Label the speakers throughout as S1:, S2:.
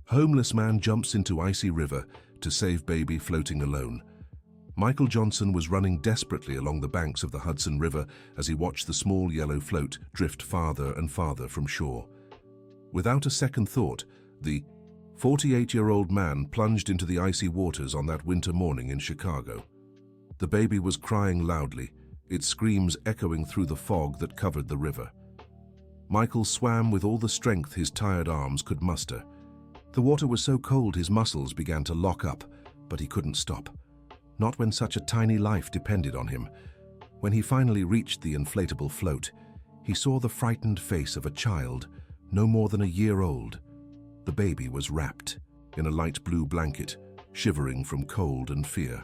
S1: Homeless man jumps into icy river to save baby floating alone. Michael Johnson was running desperately along the banks of the Hudson River as he watched the small yellow float drift farther and farther from shore. Without a second thought, the 48-year-old man plunged into the icy waters on that winter morning in Chicago. The baby was crying loudly, its screams echoing through the fog that covered the river. Michael swam with all the strength his tired arms could muster. The water was so cold his muscles began to lock up, but he couldn't stop. Not when such a tiny life depended on him. When he finally reached the inflatable float, he saw the frightened face of a child, no more than a year old. The baby was wrapped in a light blue blanket, shivering from cold and fear.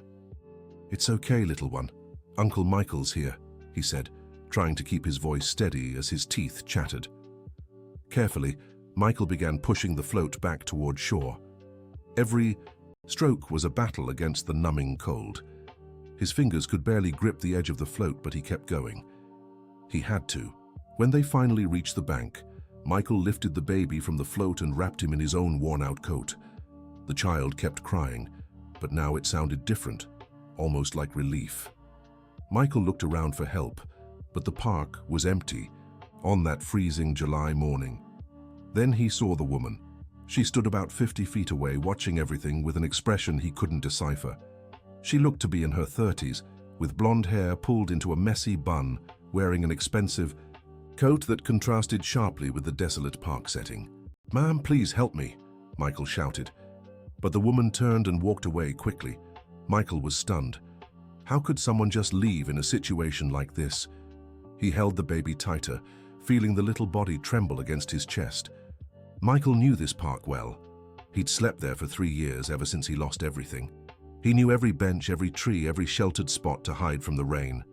S1: "It's okay, little one. Uncle Michael's here," he said, trying to keep his voice steady as his teeth chattered. Carefully, Michael began pushing the float back toward shore. Every stroke was a battle against the numbing cold. His fingers could barely grip the edge of the float, but he kept going. He had to. When they finally reached the bank, Michael lifted the baby from the float and wrapped him in his own worn-out coat. The child kept crying, but now it sounded different, almost like relief. Michael looked around for help, but the park was empty on that freezing July morning. Then he saw the woman. She stood about 50 feet away, watching everything with an expression he couldn't decipher. She looked to be in her 30s, with blonde hair pulled into a messy bun, wearing an expensive coat that contrasted sharply with the desolate park setting. "Ma'am, please help me," Michael shouted. But the woman turned and walked away quickly. Michael was stunned. How could someone just leave in a situation like this? He held the baby tighter, feeling the little body tremble against his chest. Michael knew this park well. He'd slept there for 3 years, ever since he lost everything. He knew every bench, every tree, every sheltered spot to hide from the rain.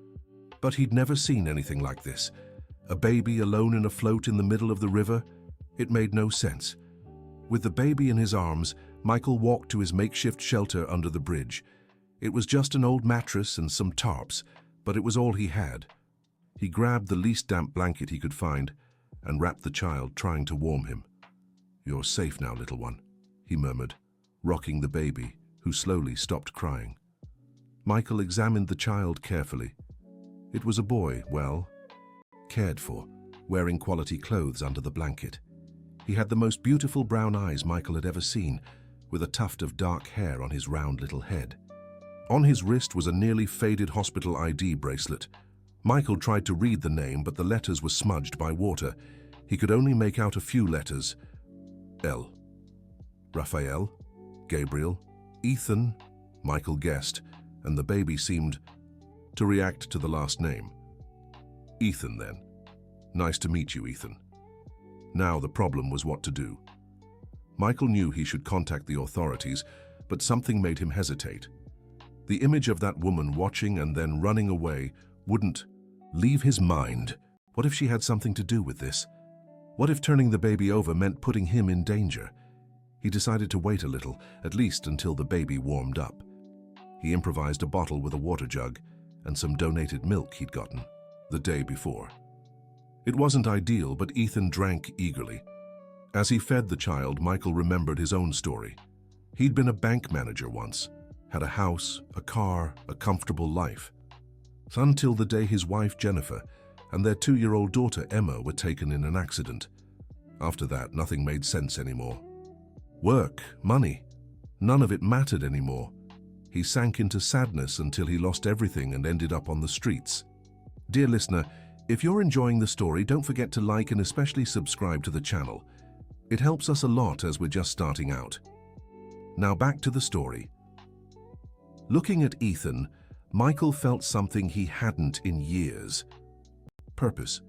S1: But he'd never seen anything like this. A baby alone in a float in the middle of the river? It made no sense. With the baby in his arms, Michael walked to his makeshift shelter under the bridge. It was just an old mattress and some tarps, but it was all he had. He grabbed the least damp blanket he could find and wrapped the child, trying to warm him. "You're safe now, little one," he murmured, rocking the baby, who slowly stopped crying. Michael examined the child carefully. It was a boy, well, cared for, wearing quality clothes under the blanket. He had the most beautiful brown eyes Michael had ever seen, with a tuft of dark hair on his round little head. On his wrist was a nearly faded hospital ID bracelet. Michael tried to read the name, but the letters were smudged by water. He could only make out a few letters. L. Raphael, Gabriel, Ethan, Michael guessed, and the baby seemed to react to the last name. "Ethan, then. Nice to meet you, Ethan." Now the problem was what to do. Michael knew he should contact the authorities, but something made him hesitate. The image of that woman watching and then running away wouldn't leave his mind. What if she had something to do with this? What if turning the baby over meant putting him in danger? He decided to wait a little, at least until the baby warmed up. He improvised a bottle with a water jug and some donated milk he'd gotten the day before. It wasn't ideal, but Ethan drank eagerly. As he fed the child, Michael remembered his own story. He'd been a bank manager once, had a house, a car, a comfortable life. Until the day his wife Jennifer and their 2-year-old daughter Emma were taken in an accident. After that, nothing made sense anymore. Work, money, none of it mattered anymore. He sank into sadness until he lost everything and ended up on the streets. Dear listener, if you're enjoying the story, don't forget to like and especially subscribe to the channel. It helps us a lot as we're just starting out. Now back to the story. Looking at Ethan, Michael felt something he hadn't in years. Purpose.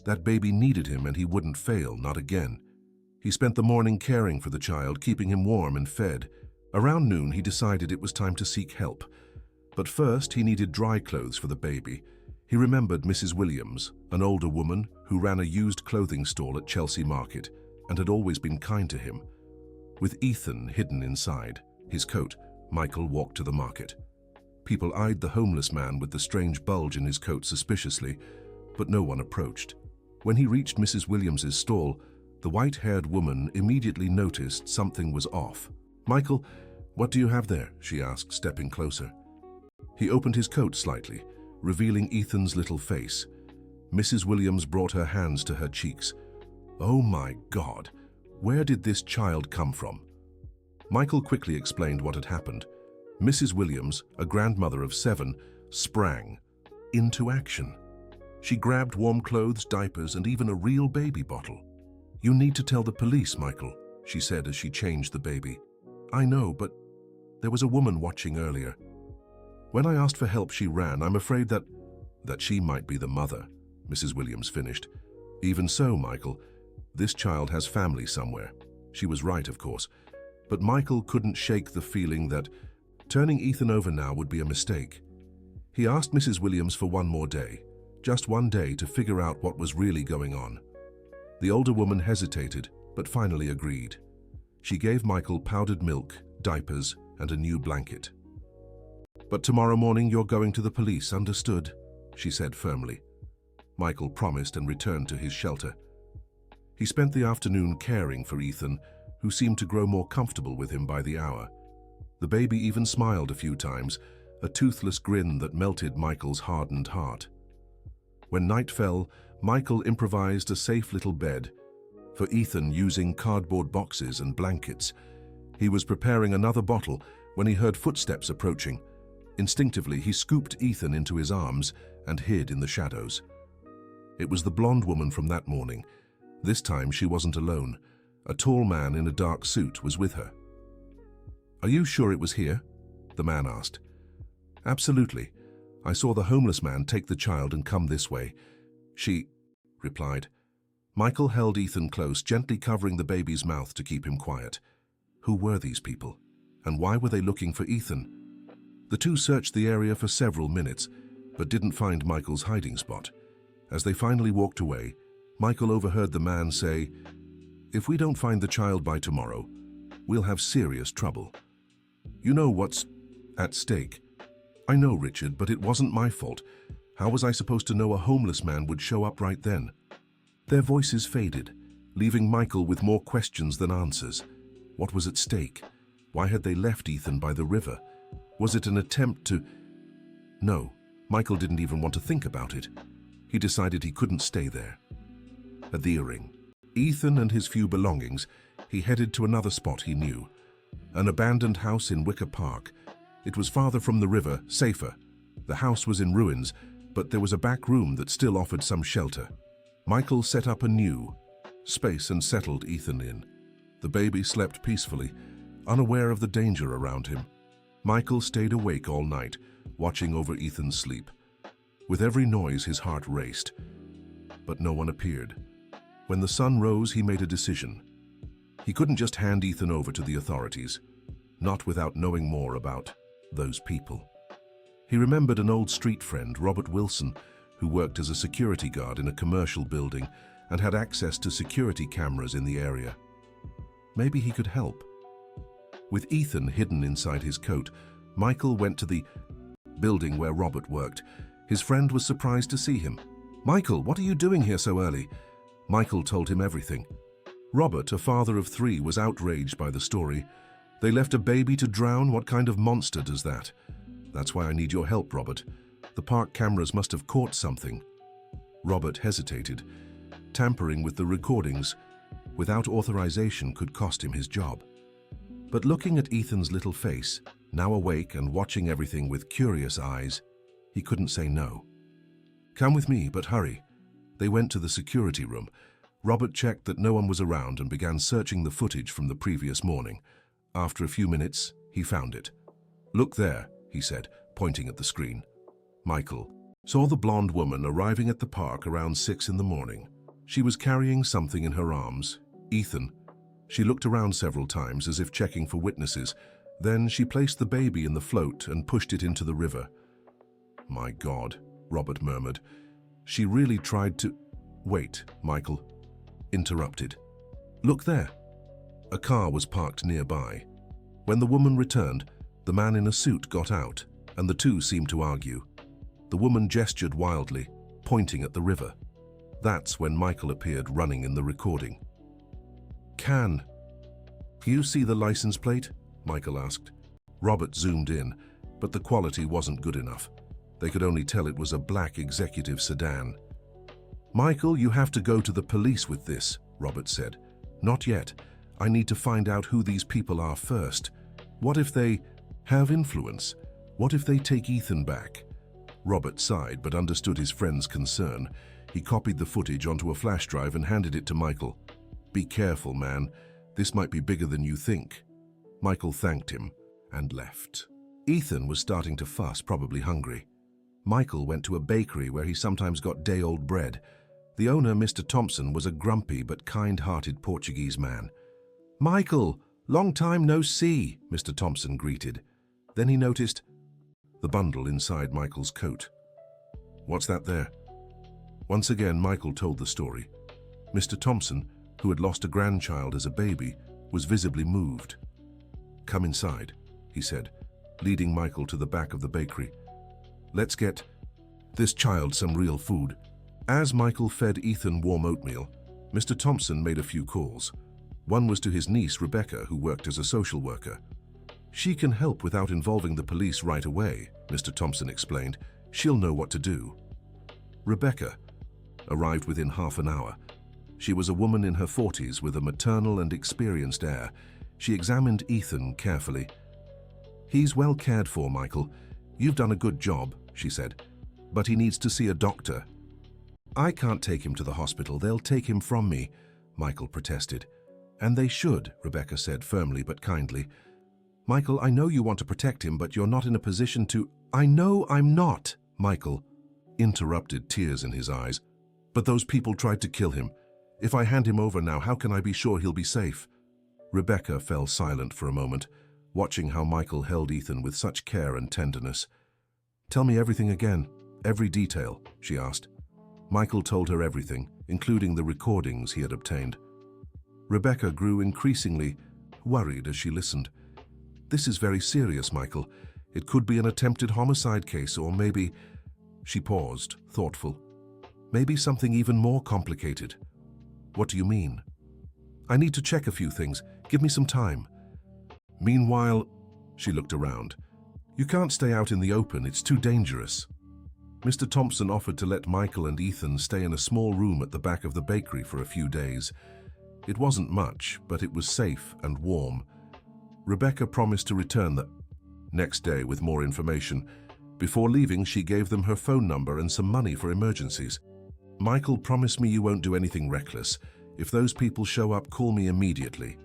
S1: That baby needed him and he wouldn't fail, not again. He spent the morning caring for the child, keeping him warm and fed. Around noon, he decided it was time to seek help. But first, he needed dry clothes for the baby. He remembered Mrs. Williams, an older woman who ran a used clothing stall at Chelsea Market and had always been kind to him. With Ethan hidden inside his coat, Michael walked to the market. People eyed the homeless man with the strange bulge in his coat suspiciously, but no one approached. When he reached Mrs. Williams's stall, The white-haired woman immediately noticed something was off. "Michael, what do you have there?" she asked, stepping closer. He opened his coat slightly, revealing Ethan's little face. Mrs. Williams brought her hands to her cheeks. "Oh my God, where did this child come from?" Michael quickly explained what had happened. Mrs. Williams, a grandmother of 7, sprang into action. She grabbed warm clothes, diapers, and even a real baby bottle. "You need to tell the police, Michael," she said as she changed the baby. "I know, but there was a woman watching earlier. When I asked for help, she ran. I'm afraid that she might be the mother," Mrs. Williams finished. "Even so, Michael, this child has family somewhere." She was right, of course, but Michael couldn't shake the feeling that turning Ethan over now would be a mistake. He asked Mrs. Williams for one more day, just one day, to figure out what was really going on. The older woman hesitated, but finally agreed. She gave Michael powdered milk, diapers, and a new blanket. "But tomorrow morning you're going to the police, understood?" she said firmly. Michael promised and returned to his shelter. He spent the afternoon caring for Ethan, who seemed to grow more comfortable with him by the hour. The baby even smiled a few times, a toothless grin that melted Michael's hardened heart. When night fell, Michael improvised a safe little bed for Ethan using cardboard boxes and blankets. He was preparing another bottle when he heard footsteps approaching. Instinctively, he scooped Ethan into his arms and hid in the shadows. It was the blonde woman from that morning. This time she wasn't alone. A tall man in a dark suit was with her. "Are you sure it was here?" the man asked. "Absolutely. I saw the homeless man take the child and come this way," she replied. Michael held Ethan close, gently covering the baby's mouth to keep him quiet. Who were these people? And why were they looking for Ethan? The two searched the area for several minutes, but didn't find Michael's hiding spot. As they finally walked away, Michael overheard the man say, "If we don't find the child by tomorrow, we'll have serious trouble. You know what's at stake." "I know, Richard, but it wasn't my fault. How was I supposed to know a homeless man would show up right then?" Their voices faded, leaving Michael with more questions than answers. What was at stake? Why had they left Ethan by the river? Was it an attempt to... No, Michael didn't even want to think about it. He decided he couldn't stay there. At the earring, Ethan and his few belongings, he headed to another spot he knew. An abandoned house in Wicker Park. It was farther from the river, safer. The house was in ruins, but there was a back room that still offered some shelter. Michael set up a new space and settled Ethan in. The baby slept peacefully, unaware of the danger around him. Michael stayed awake all night, watching over Ethan's sleep. With every noise, his heart raced, but no one appeared. When the sun rose, he made a decision. He couldn't just hand Ethan over to the authorities, not without knowing more about those people. He remembered an old street friend, Robert Wilson, who worked as a security guard in a commercial building and had access to security cameras in the area. Maybe he could help. With Ethan hidden inside his coat, Michael went to the building where Robert worked. His friend was surprised to see him. "Michael, what are you doing here so early?" Michael told him everything. Robert, a father of 3, was outraged by the story. "They left a baby to drown? What kind of monster does that?" "That's why I need your help, Robert. The park cameras must have caught something." Robert hesitated. Tampering with the recordings without authorization could cost him his job. But looking at Ethan's little face, now awake and watching everything with curious eyes, he couldn't say no. "Come with me, but hurry." They went to the security room. Robert checked that no one was around and began searching the footage from the previous morning. After a few minutes, he found it. "Look there," he said, pointing at the screen. Michael saw the blonde woman arriving at the park around 6 in the morning. She was carrying something in her arms. Ethan. She looked around several times as if checking for witnesses. Then she placed the baby in the float and pushed it into the river. "My God," Robert murmured. "She really tried to..." "Wait," Michael interrupted. "Look there." A car was parked nearby. When the woman returned, the man in a suit got out, and the two seemed to argue. The woman gestured wildly, pointing at the river. That's when Michael appeared running in the recording. Can you see the license plate? Michael asked. Robert zoomed in, but the quality wasn't good enough. They could only tell it was a black executive sedan. Michael, you have to go to the police with this, Robert said. Not yet. I need to find out who these people are first. What if they have influence? What if they take Ethan back? Robert sighed but understood his friend's concern. He copied the footage onto a flash drive and handed it to Michael. Be careful, man. This might be bigger than you think. Michael thanked him and left. Ethan was starting to fuss, probably hungry. Michael went to a bakery where he sometimes got day-old bread. The owner, Mr. Thompson, was a grumpy but kind-hearted Portuguese man. "Michael, long time no see," Mr. Thompson greeted. Then he noticed the bundle inside Michael's coat. "What's that there?" Once again, Michael told the story. Mr. Thompson, who had lost a grandchild as a baby, was visibly moved. "Come inside," he said, leading Michael to the back of the bakery. "Let's get this child some real food." As Michael fed Ethan warm oatmeal, Mr. Thompson made a few calls. One was to his niece, Rebecca, who worked as a social worker. "She can help without involving the police right away," Mr. Thompson explained. "She'll know what to do." Rebecca arrived within half an hour. She was a woman in her 40s with a maternal and experienced air. She examined Ethan carefully. "He's well cared for, Michael. You've done a good job," she said. "But he needs to see a doctor." "I can't take him to the hospital. They'll take him from me," Michael protested. "And they should," Rebecca said firmly but kindly. "Michael, I know you want to protect him, but you're not in a position to—" "I know I'm not," Michael interrupted, tears in his eyes. "But those people tried to kill him. If I hand him over now, how can I be sure he'll be safe?" Rebecca fell silent for a moment, watching how Michael held Ethan with such care and tenderness. "Tell me everything again, every detail," she asked. Michael told her everything, including the recordings he had obtained. Rebecca grew increasingly worried as she listened. "This is very serious, Michael. It could be an attempted homicide case, or maybe—" She paused, thoughtful. "Maybe something even more complicated." "What do you mean?" "I need to check a few things. Give me some time." "Meanwhile," she looked around, "you can't stay out in the open. It's too dangerous." Mr. Thompson offered to let Michael and Ethan stay in a small room at the back of the bakery for a few days. It wasn't much, but it was safe and warm. Rebecca promised to return the next day with more information. Before leaving, she gave them her phone number and some money for emergencies. "Michael, promise me you won't do anything reckless. If those people show up, call me immediately."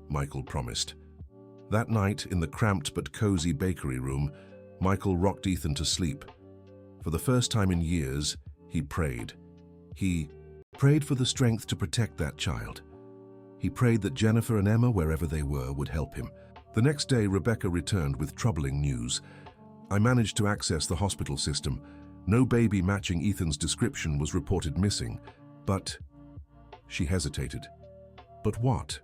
S1: Michael promised. That night, in the cramped but cozy bakery room, Michael rocked Ethan to sleep. For the first time in years, he prayed. He prayed for the strength to protect that child. He prayed that Jennifer and Emma, wherever they were, would help him. The next day, Rebecca returned with troubling news. "I managed to access the hospital system. No baby matching Ethan's description was reported missing, but—" She hesitated. "But what?"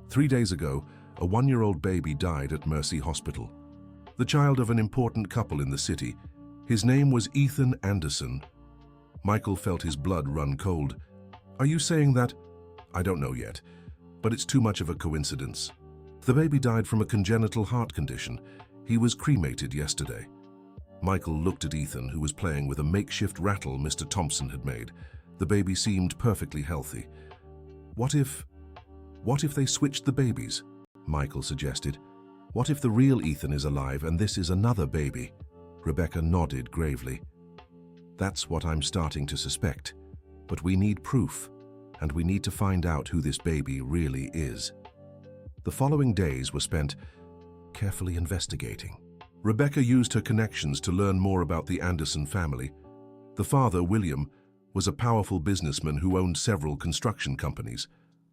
S1: 3 days ago, a 1-year-old baby died at Mercy Hospital. The child of an important couple in the city. His name was Ethan Anderson. Michael felt his blood run cold. "Are you saying that—" "I don't know yet, but it's too much of a coincidence. The baby died from a congenital heart condition. He was cremated yesterday." Michael looked at Ethan, who was playing with a makeshift rattle Mr. Thompson had made. The baby seemed perfectly healthy. What if they switched the babies?" Michael suggested. "What if the real Ethan is alive and this is another baby?" Rebecca nodded gravely. "That's what I'm starting to suspect. But we need proof, and we need to find out who this baby really is." The following days were spent carefully investigating. Rebecca used her connections to learn more about the Anderson family. The father, William, was a powerful businessman who owned several construction companies.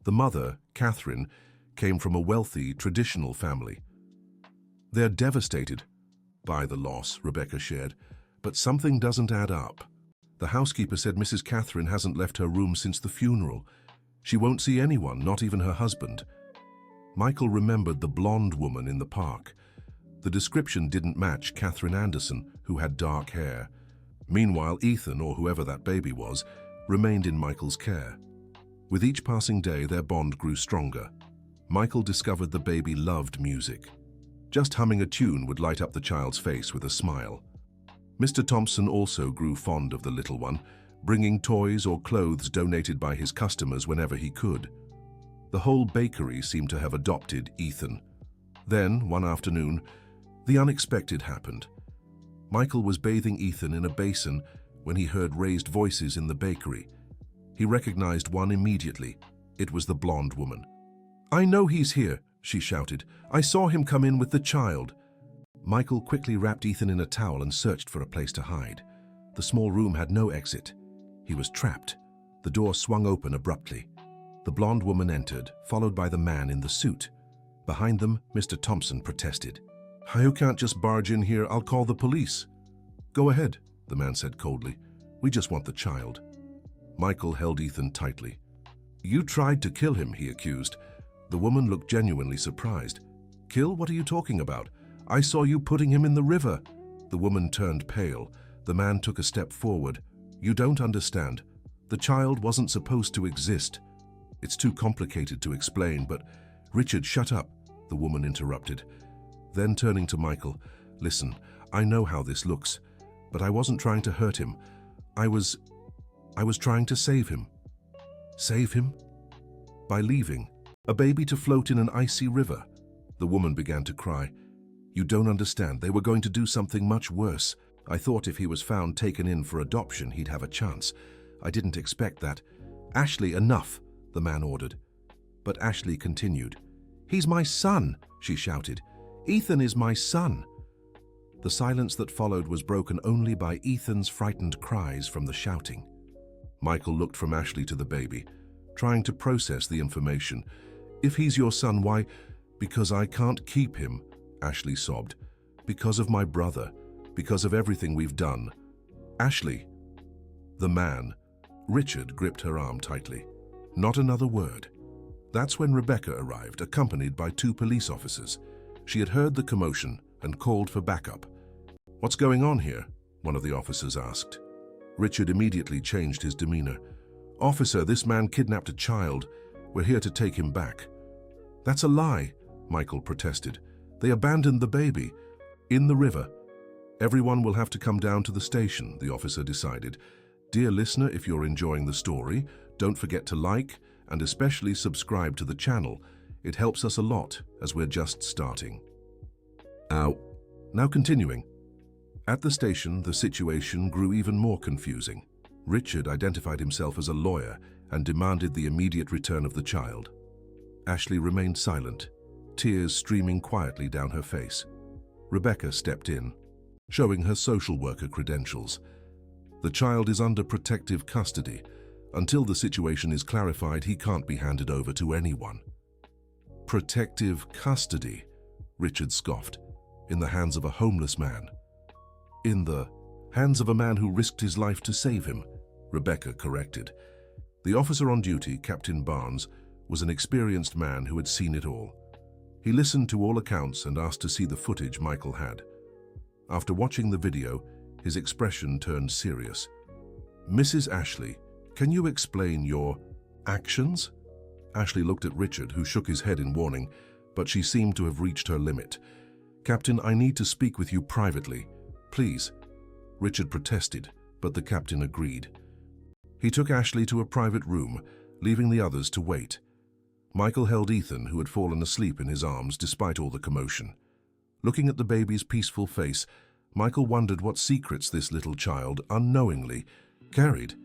S1: The mother, Catherine, came from a wealthy, traditional family. "They're devastated by the loss," Rebecca shared, "but something doesn't add up. The housekeeper said Mrs. Catherine hasn't left her room since the funeral. She won't see anyone, not even her husband." Michael remembered the blonde woman in the park. The description didn't match Catherine Anderson, who had dark hair. Meanwhile, Ethan, or whoever that baby was, remained in Michael's care. With each passing day, their bond grew stronger. Michael discovered the baby loved music. Just humming a tune would light up the child's face with a smile. Mr. Thompson also grew fond of the little one, bringing toys or clothes donated by his customers whenever he could. The whole bakery seemed to have adopted Ethan. Then, one afternoon, the unexpected happened. Michael was bathing Ethan in a basin when he heard raised voices in the bakery. He recognized one immediately. It was the blonde woman. "I know he's here," she shouted. "I saw him come in with the child." Michael quickly wrapped Ethan in a towel and searched for a place to hide. The small room had no exit. He was trapped. The door swung open abruptly. The blonde woman entered, followed by the man in the suit. Behind them, Mr. Thompson protested. "You can't just barge in here. I'll call the police." "Go ahead," the man said coldly. "We just want the child." Michael held Ethan tightly. "You tried to kill him," he accused. The woman looked genuinely surprised. "Kill? What are you talking about? I saw you putting him in the river." The woman turned pale. The man took a step forward. "You don't understand. The child wasn't supposed to exist." "It's too complicated to explain, but—" "Richard, shut up," the woman interrupted. Then turning to Michael, "Listen, I know how this looks, but I wasn't trying to hurt him. I was trying to save him." "Save him?" "By leaving a baby to float in an icy river." The woman began to cry. "You don't understand. They were going to do something much worse. I thought if he was found taken in for adoption, he'd have a chance. I didn't expect that." "Ashley, enough," the man ordered. But Ashley continued. "He's my son," she shouted. "Ethan is my son." The silence that followed was broken only by Ethan's frightened cries from the shouting. Michael looked from Ashley to the baby, trying to process the information. "If he's your son, why—" "Because I can't keep him," Ashley sobbed. "Because of my brother. Because of everything we've done." "Ashley." The man, Richard, gripped her arm tightly. Not another word. That's when Rebecca arrived, accompanied by 2 police officers. She had heard the commotion and called for backup. "What's going on here?" one of the officers asked. Richard immediately changed his demeanor. "Officer, this man kidnapped a child. We're here to take him back." "That's a lie," Michael protested. "They abandoned the baby in the river." "Everyone will have to come down to the station," the officer decided. "Dear listener, if you're enjoying the story, don't forget to like and especially subscribe to the channel. It helps us a lot as we're just starting." Now continuing. At the station, the situation grew even more confusing. Richard identified himself as a lawyer and demanded the immediate return of the child. Ashley remained silent, tears streaming quietly down her face. Rebecca stepped in, showing her social worker credentials. "The child is under protective custody. Until the situation is clarified, he can't be handed over to anyone." "Protective custody," Richard scoffed. "In the hands of a homeless man." "In the hands of a man who risked his life to save him," Rebecca corrected. The officer on duty, Captain Barnes, was an experienced man who had seen it all. He listened to all accounts and asked to see the footage Michael had. After watching the video, his expression turned serious. "Mrs. Ashley, can you explain your actions?" Ashley looked at Richard, who shook his head in warning, but she seemed to have reached her limit. "Captain, I need to speak with you privately. Please." Richard protested, but the captain agreed. He took Ashley to a private room, leaving the others to wait. Michael held Ethan, who had fallen asleep in his arms despite all the commotion. Looking at the baby's peaceful face, Michael wondered what secrets this little child, unknowingly, carried.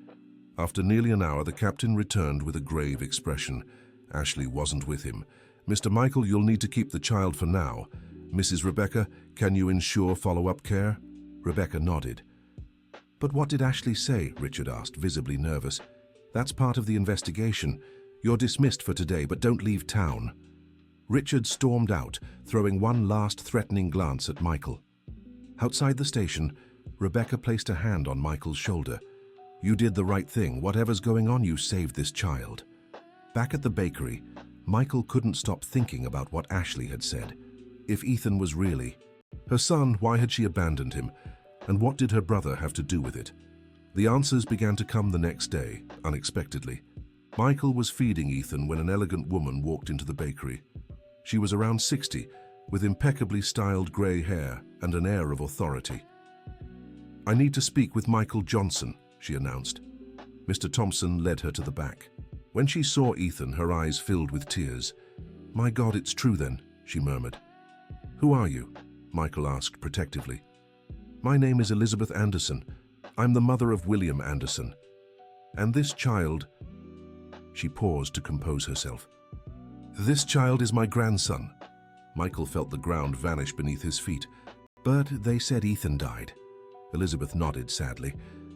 S1: After nearly an hour, the captain returned with a grave expression. Ashley wasn't with him. "Mr. Michael, you'll need to keep the child for now. Mrs. Rebecca, can you ensure follow-up care?" Rebecca nodded. "But what did Ashley say?" Richard asked, visibly nervous. "That's part of the investigation. You're dismissed for today, but don't leave town." Richard stormed out, throwing one last threatening glance at Michael. Outside the station, Rebecca placed a hand on Michael's shoulder. "You did the right thing. Whatever's going on, you saved this child." Back at the bakery, Michael couldn't stop thinking about what Ashley had said. If Ethan was really her son, why had she abandoned him? And what did her brother have to do with it? The answers began to come the next day, unexpectedly. Michael was feeding Ethan when an elegant woman walked into the bakery. She was around 60, with impeccably styled grey hair and an air of authority. "I need to speak with Michael Johnson," she announced. Mr. Thompson led her to the back. When she saw Ethan, her eyes filled with tears. "My God, it's true then," she murmured. "Who are you?" Michael asked protectively. "My name is Elizabeth Anderson. I'm the mother of William Anderson. And this child..." She paused to compose herself. "This child is my grandson." Michael felt the ground vanish beneath his feet. "But they said Ethan died." Elizabeth nodded sadly.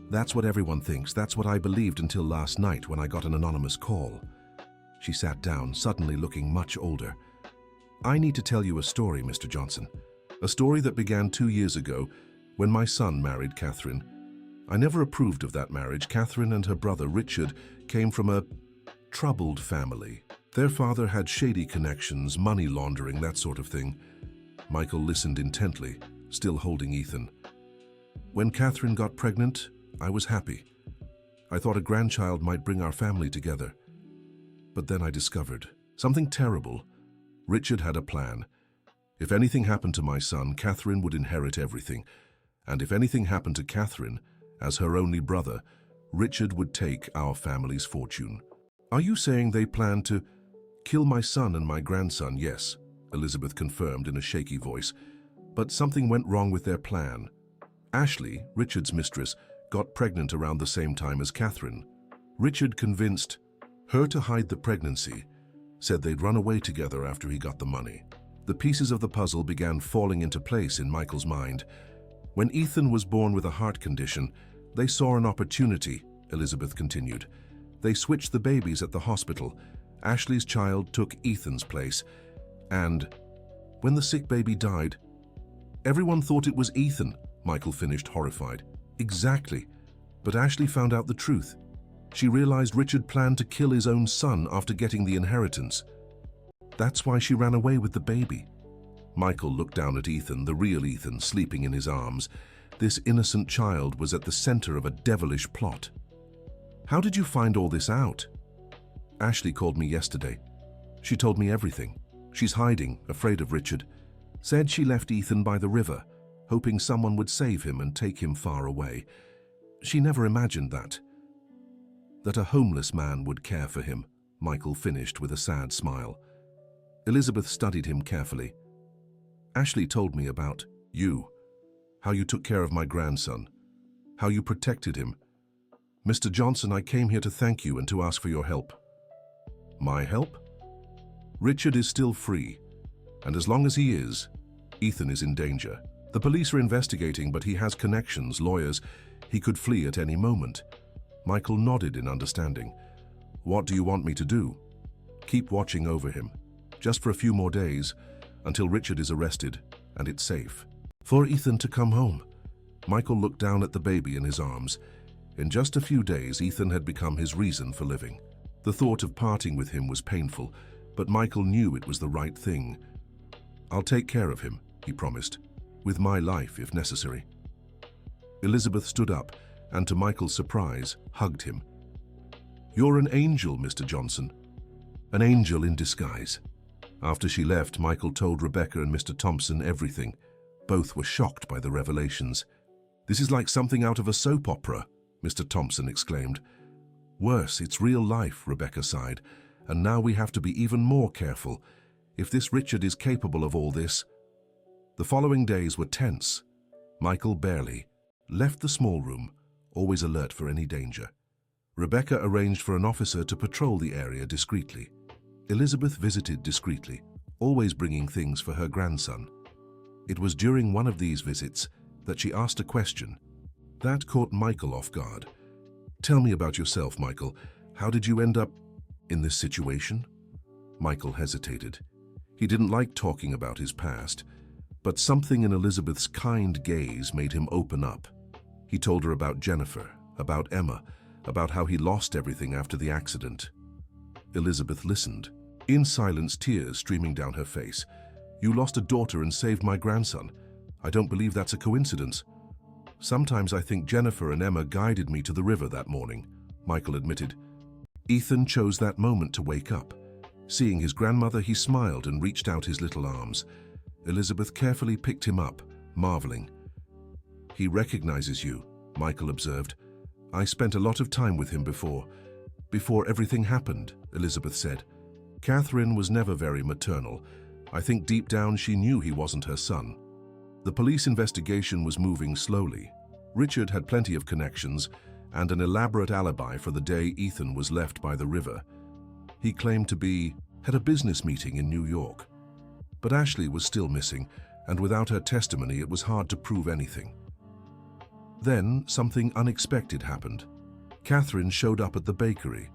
S1: "That's what everyone thinks. That's what I believed until last night when I got an anonymous call." She sat down, suddenly looking much older. "I need to tell you a story, Mr. Johnson. A story that began 2 years ago when my son married Catherine. I never approved of that marriage. Catherine and her brother Richard came from a troubled family. Their father had shady connections, money laundering, that sort of thing." Michael listened intently, still holding Ethan. "When Catherine got pregnant, I was happy. I thought a grandchild might bring our family together. But then I discovered something terrible. Richard had a plan. If anything happened to my son, Catherine would inherit everything. And if anything happened to Catherine, as her only brother, Richard would take our family's fortune." "Are you saying they planned to kill my son and my grandson?" "Yes," Elizabeth confirmed in a shaky voice. "But something went wrong with their plan. Ashley, Richard's mistress, got pregnant around the same time as Catherine. Richard convinced her to hide the pregnancy, said they'd run away together after he got the money." The pieces of the puzzle began falling into place in Michael's mind. "When Ethan was born with a heart condition, they saw an opportunity," Elizabeth continued. "They switched the babies at the hospital. Ashley's child took Ethan's place. And when the sick baby died, everyone thought it was Ethan," Michael finished, horrified. "Exactly. But Ashley found out the truth. She realized Richard planned to kill his own son after getting the inheritance. That's why she ran away with the baby." Michael looked down at Ethan, the real Ethan, sleeping in his arms. This innocent child was at the center of a devilish plot. "How did you find all this out?" "Ashley called me yesterday. She told me everything. She's hiding, afraid of Richard. Said she left Ethan by the river, hoping someone would save him and take him far away. She never imagined that a homeless man would care for him," Michael finished with a sad smile. Elizabeth studied him carefully. "Ashley told me about you, how you took care of my grandson, how you protected him. Mr. Johnson, I came here to thank you and to ask for your help." "My help?" "Richard is still free, and as long as he is, Ethan is in danger. The police are investigating, but he has connections, lawyers. He could flee at any moment." Michael nodded in understanding. "What do you want me to do?" "Keep watching over him, just for a few more days, until Richard is arrested and it's safe. For Ethan to come home." Michael looked down at the baby in his arms. In just a few days, Ethan had become his reason for living. The thought of parting with him was painful, but Michael knew it was the right thing. "I'll take care of him," he promised, "with my life if necessary." Elizabeth stood up and, to Michael's surprise, hugged him. "You're an angel, Mr. Johnson. An angel in disguise." After she left, Michael told Rebecca and Mr. Thompson everything. Both were shocked by the revelations. "This is like something out of a soap opera," Mr. Thompson exclaimed. "Worse, it's real life," Rebecca sighed. "And now we have to be even more careful. If this Richard is capable of all this..." The following days were tense. Michael barely left the small room, always alert for any danger. Rebecca arranged for an officer to patrol the area discreetly. Elizabeth visited discreetly, always bringing things for her grandson. It was during one of these visits that she asked a question. That caught Michael off guard. "Tell me about yourself, Michael. How did you end up in this situation?" Michael hesitated. He didn't like talking about his past, but something in Elizabeth's kind gaze made him open up. He told her about Jennifer, about Emma, about how he lost everything after the accident. Elizabeth listened, in silence, tears streaming down her face. "You lost a daughter and saved my grandson. I don't believe that's a coincidence." "Sometimes I think Jennifer and Emma guided me to the river that morning," Michael admitted. Ethan chose that moment to wake up. Seeing his grandmother, he smiled and reached out his little arms. Elizabeth carefully picked him up, marveling. "He recognizes you," Michael observed. "I spent a lot of time with him before everything happened," Elizabeth said. "Catherine was never very maternal. I think deep down she knew he wasn't her son." The police investigation was moving slowly. Richard had plenty of connections and an elaborate alibi for the day Ethan was left by the river. He claimed to had a business meeting in New York. But Ashley was still missing, and without her testimony it was hard to prove anything. Then something unexpected happened. Catherine showed up at the bakery.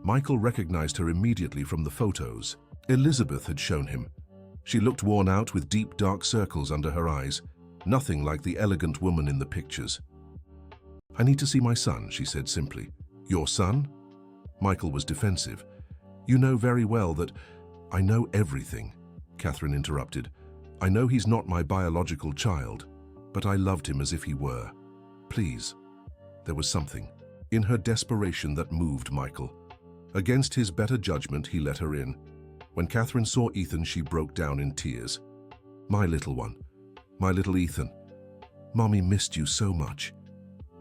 S1: Michael recognized her immediately from the photos Elizabeth had shown him. She looked worn out with deep dark circles under her eyes, nothing like the elegant woman in the pictures. "I need to see my son," she said simply. "Your son?" Michael was defensive. "You know very well that—" "I know everything," Catherine interrupted. "I know he's not my biological child, but I loved him as if he were. Please." There was something in her desperation that moved Michael. Against his better judgment, he let her in. When Catherine saw Ethan, she broke down in tears. "My little one, my little Ethan. Mommy missed you so much."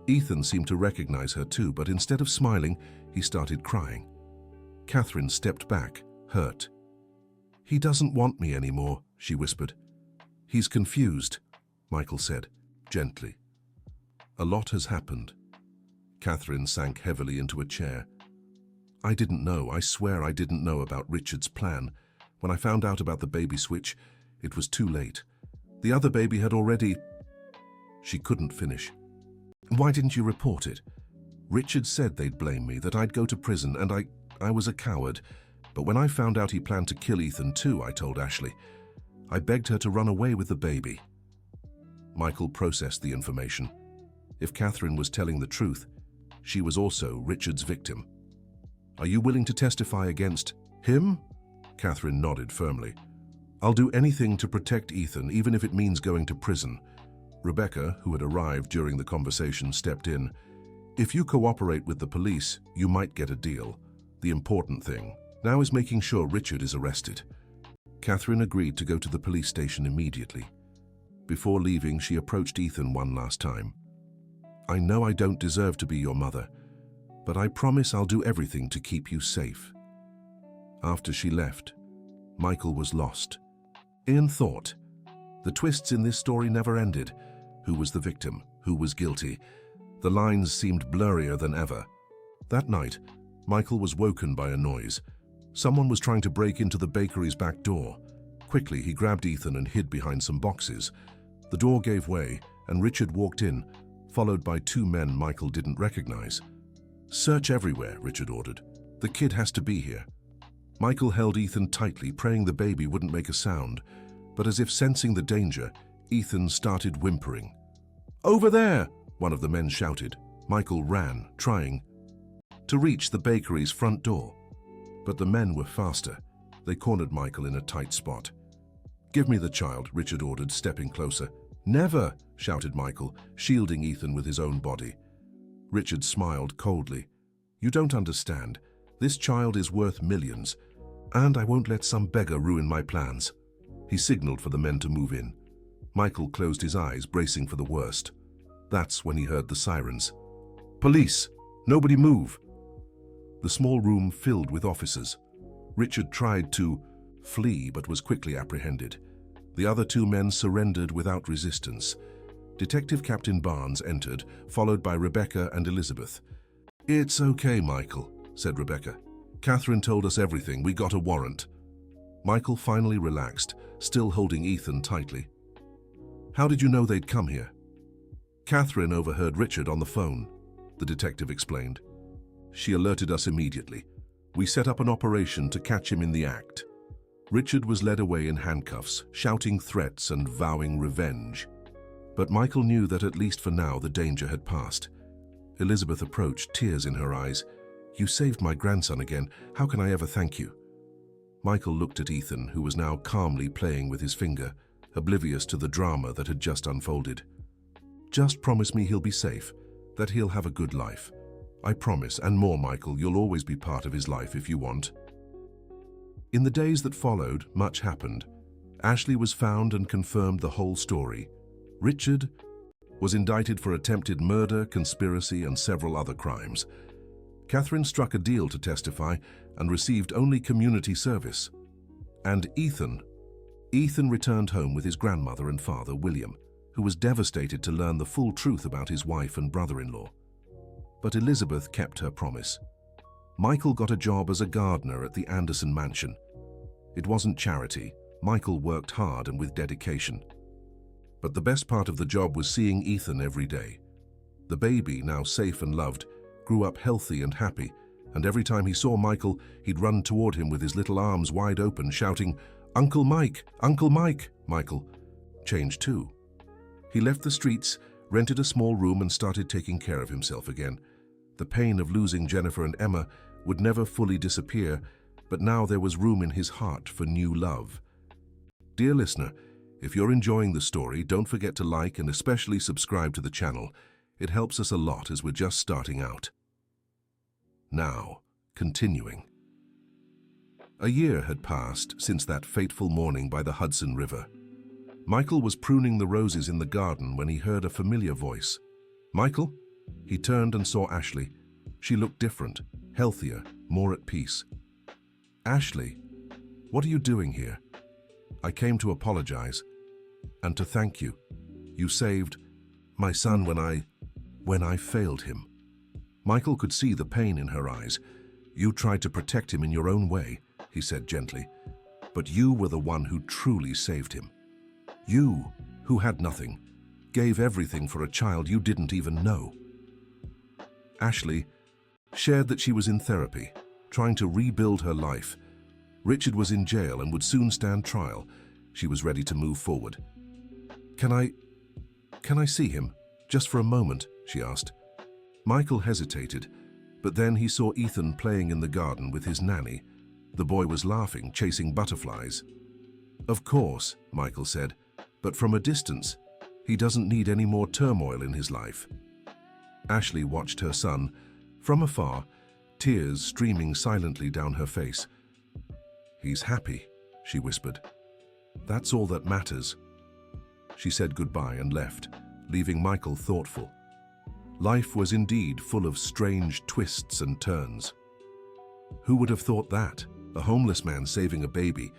S1: Ethan seemed to recognize her too, but instead of smiling, he started crying. Catherine stepped back, hurt. "He doesn't want me anymore," she whispered. "He's confused," Michael said, gently. "A lot has happened." Catherine sank heavily into a chair. "I didn't know, I swear I didn't know about Richard's plan. When I found out about the baby switch, it was too late. The other baby had already—" She couldn't finish. "Why didn't you report it?" "Richard said they'd blame me, that I'd go to prison, and I was a coward. But when I found out he planned to kill Ethan too, I told Ashley. I begged her to run away with the baby." Michael processed the information. If Catherine was telling the truth, she was also Richard's victim. "Are you willing to testify against him?" Catherine nodded firmly. "I'll do anything to protect Ethan, even if it means going to prison." Rebecca, who had arrived during the conversation, stepped in. "If you cooperate with the police, you might get a deal. The important thing now is making sure Richard is arrested." Catherine agreed to go to the police station immediately. Before leaving, she approached Ethan one last time. "I know I don't deserve to be your mother, but I promise I'll do everything to keep you safe." After she left, Michael was lost. In thought. The twists in this story never ended. Who was the victim? Who was guilty? The lines seemed blurrier than ever. That night, Michael was woken by a noise. Someone was trying to break into the bakery's back door. Quickly, he grabbed Ethan and hid behind some boxes. The door gave way, and Richard walked in, followed by two men Michael didn't recognize. "Search everywhere," Richard ordered. "The kid has to be here." Michael held Ethan tightly, praying the baby wouldn't make a sound. But as if sensing the danger, Ethan started whimpering. "Over there!" one of the men shouted. Michael ran, trying to reach the bakery's front door. But the men were faster. They cornered Michael in a tight spot. "Give me the child," Richard ordered, stepping closer. "Never!" shouted Michael, shielding Ethan with his own body. Richard smiled coldly. "You don't understand. This child is worth millions, and I won't let some beggar ruin my plans." He signaled for the men to move in. Michael closed his eyes, bracing for the worst. That's when he heard the sirens. "Police! Nobody move!" The small room filled with officers. Richard tried to flee but was quickly apprehended. The other two men surrendered without resistance. Detective Captain Barnes entered, followed by Rebecca and Elizabeth. "It's okay, Michael," said Rebecca. "Catherine told us everything. We got a warrant." Michael finally relaxed, still holding Ethan tightly. "How did you know they'd come here?" "Catherine overheard Richard on the phone," the detective explained. "She alerted us immediately. We set up an operation to catch him in the act." Richard was led away in handcuffs, shouting threats and vowing revenge. But Michael knew that at least for now the danger had passed. Elizabeth approached, tears in her eyes. "You saved my grandson again. How can I ever thank you?" Michael looked at Ethan, who was now calmly playing with his finger, oblivious to the drama that had just unfolded. "Just promise me he'll be safe, that he'll have a good life. I promise, and more, Michael. You'll always be part of his life if you want. In the days that followed, much happened. Ashley was found and confirmed the whole story. Richard was indicted for attempted murder, conspiracy, and several other crimes. Catherine struck a deal to testify and received only community service. And Ethan returned home with his grandmother and father, William, who was devastated to learn the full truth about his wife and brother-in-law. But Elizabeth kept her promise. Michael got a job as a gardener at the Anderson mansion. It wasn't charity. Michael worked hard and with dedication. But the best part of the job was seeing Ethan every day. The baby, now safe and loved, grew up healthy and happy, and every time he saw Michael, he'd run toward him with his little arms wide open, shouting, "Uncle Mike! Uncle Mike!" Michael changed too. He left the streets, rented a small room, and started taking care of himself again. The pain of losing Jennifer and Emma would never fully disappear, but now there was room in his heart for new love. Dear listener, if you're enjoying the story, don't forget to like and especially subscribe to the channel. It helps us a lot as we're just starting out. Now, continuing. A year had passed since that fateful morning by the Hudson River. Michael was pruning the roses in the garden when he heard a familiar voice. "Michael?" He turned and saw Ashley. She looked different, healthier, more at peace. "Ashley, what are you doing here?" "I came to apologize and to thank you. You saved my son when I failed him." Michael could see the pain in her eyes. "You tried to protect him in your own way," he said gently, "but you were the one who truly saved him. You, who had nothing, gave everything for a child you didn't even know." Ashley shared that she was in therapy, trying to rebuild her life. Richard was in jail and would soon stand trial. She was ready to move forward. Can I see him? Just for a moment?" she asked. Michael hesitated, but then he saw Ethan playing in the garden with his nanny. The boy was laughing, chasing butterflies. "Of course," Michael said, "but from a distance. He doesn't need any more turmoil in his life." Ashley watched her son from afar, tears streaming silently down her face. "He's happy," she whispered. "That's all that matters." She said goodbye and left, leaving Michael thoughtful. Life was indeed full of strange twists and turns. Who would have thought that a homeless man saving a baby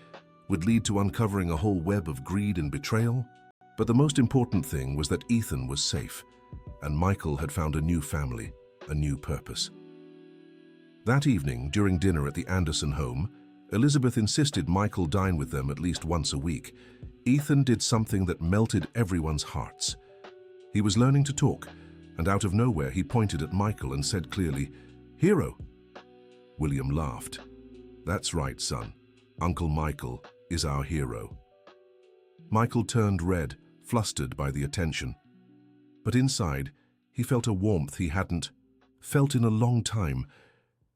S1: would lead to uncovering a whole web of greed and betrayal? But the most important thing was that Ethan was safe, and Michael had found a new family, a new purpose. That evening, during dinner at the Anderson home, Elizabeth insisted Michael dine with them at least once a week. Ethan did something that melted everyone's hearts. He was learning to talk, and out of nowhere he pointed at Michael and said clearly, "Hero." William laughed. "That's right, son. Uncle Michael is our hero." Michael turned red, flustered by the attention. But inside, he felt a warmth he hadn't felt in a long time.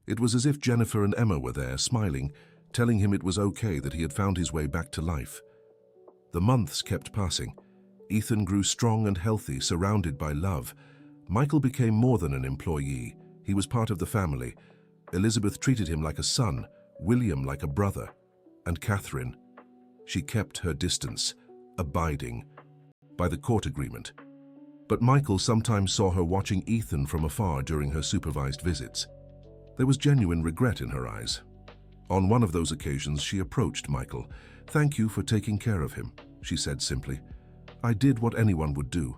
S1: It was as if Jennifer and Emma were there, smiling, telling him it was okay that he had found his way back to life. The months kept passing. Ethan grew strong and healthy, surrounded by love. Michael became more than an employee. He was part of the family. Elizabeth treated him like a son, William like a brother, and Catherine, she kept her distance, abiding by the court agreement. But Michael sometimes saw her watching Ethan from afar during her supervised visits. There was genuine regret in her eyes. On one of those occasions, she approached Michael. "Thank you for taking care of him," she said simply. "I did what anyone would do."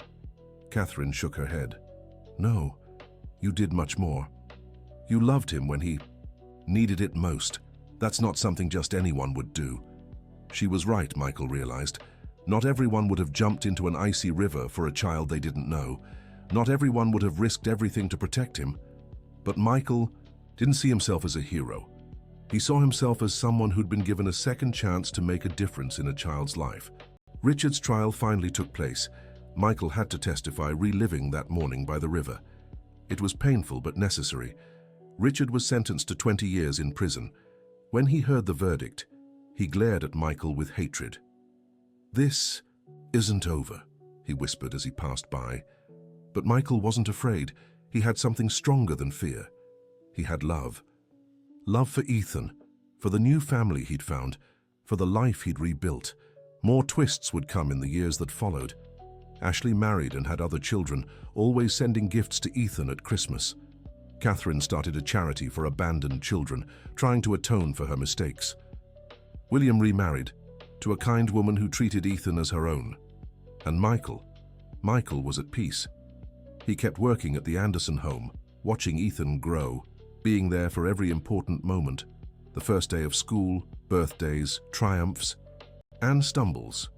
S1: Catherine shook her head. "No, you did much more. You loved him when he needed it most. That's not something just anyone would do." She was right, Michael realized. Not everyone would have jumped into an icy river for a child they didn't know. Not everyone would have risked everything to protect him. But Michael didn't see himself as a hero. He saw himself as someone who'd been given a second chance to make a difference in a child's life. Richard's trial finally took place. Michael had to testify, reliving that morning by the river. It was painful but necessary. Richard was sentenced to 20 years in prison. When he heard the verdict, he glared at Michael with hatred. "This isn't over," he whispered as he passed by. But Michael wasn't afraid. He had something stronger than fear. He had love. Love for Ethan, for the new family he'd found, for the life he'd rebuilt. More twists would come in the years that followed. Ashley married and had other children, always sending gifts to Ethan at Christmas. Catherine started a charity for abandoned children, trying to atone for her mistakes. William remarried to a kind woman who treated Ethan as her own. And Michael was at peace. He kept working at the Anderson home, watching Ethan grow, being there for every important moment, the first day of school, birthdays, triumphs, and stumbles.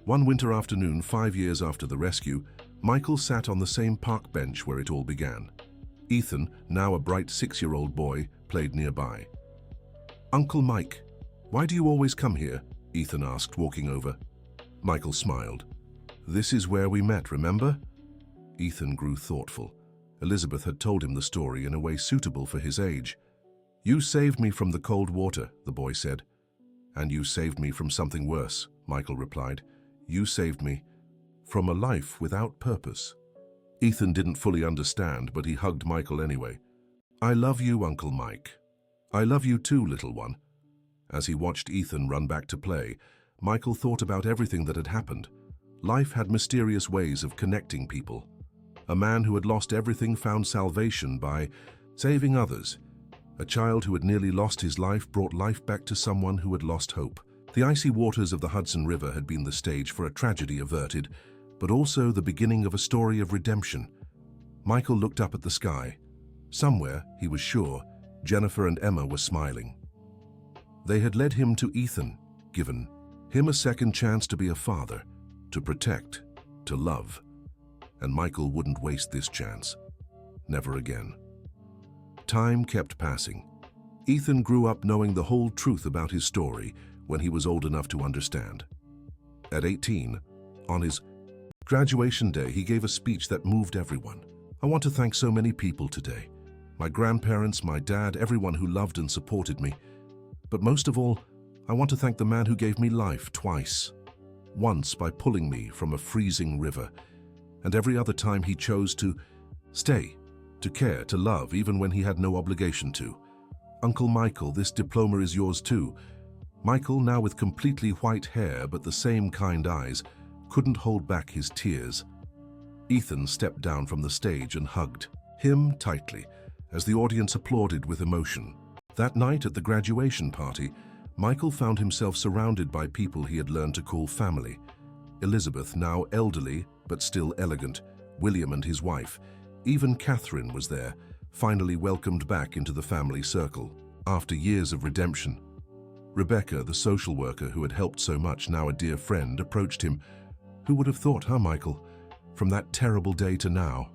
S1: One winter afternoon, 5 years after the rescue, Michael sat on the same park bench where it all began. Ethan, now a bright 6-year-old boy, played nearby. "Uncle Mike, why do you always come here?" Ethan asked, walking over. Michael smiled. "This is where we met, remember?" Ethan grew thoughtful. Elizabeth had told him the story in a way suitable for his age. "You saved me from the cold water," the boy said. "And you saved me from something worse," Michael replied. "You saved me from a life without purpose." Ethan didn't fully understand, but he hugged Michael anyway. "I love you, Uncle Mike. I love you too, little one." As he watched Ethan run back to play, Michael thought about everything that had happened. Life had mysterious ways of connecting people. A man who had lost everything found salvation by saving others. A child who had nearly lost his life brought life back to someone who had lost hope. The icy waters of the Hudson River had been the stage for a tragedy averted, but also the beginning of a story of redemption. Michael looked up at the sky. Somewhere, he was sure, Jennifer and Emma were smiling. They had led him to Ethan, given him a second chance to be a father, to protect, to love. And Michael wouldn't waste this chance. Never again. Time kept passing. Ethan grew up knowing the whole truth about his story when he was old enough to understand. At 18, on his graduation day, he gave a speech that moved everyone. "I want to thank so many people today. My grandparents, my dad, everyone who loved and supported me. But most of all, I want to thank the man who gave me life twice. Once by pulling me from a freezing river, and every other time he chose to stay, to care, to love, even when he had no obligation to. Uncle Michael, this diploma is yours too." Michael, now with completely white hair but the same kind eyes, couldn't hold back his tears. Ethan stepped down from the stage and hugged him tightly as the audience applauded with emotion. That night at the graduation party, Michael found himself surrounded by people he had learned to call family. Elizabeth, now elderly but still elegant, William and his wife. Even Catherine was there, finally welcomed back into the family circle, after years of redemption. Rebecca, the social worker who had helped so much, now a dear friend, approached him. "Who would have thought, huh, Michael? From that terrible day to now."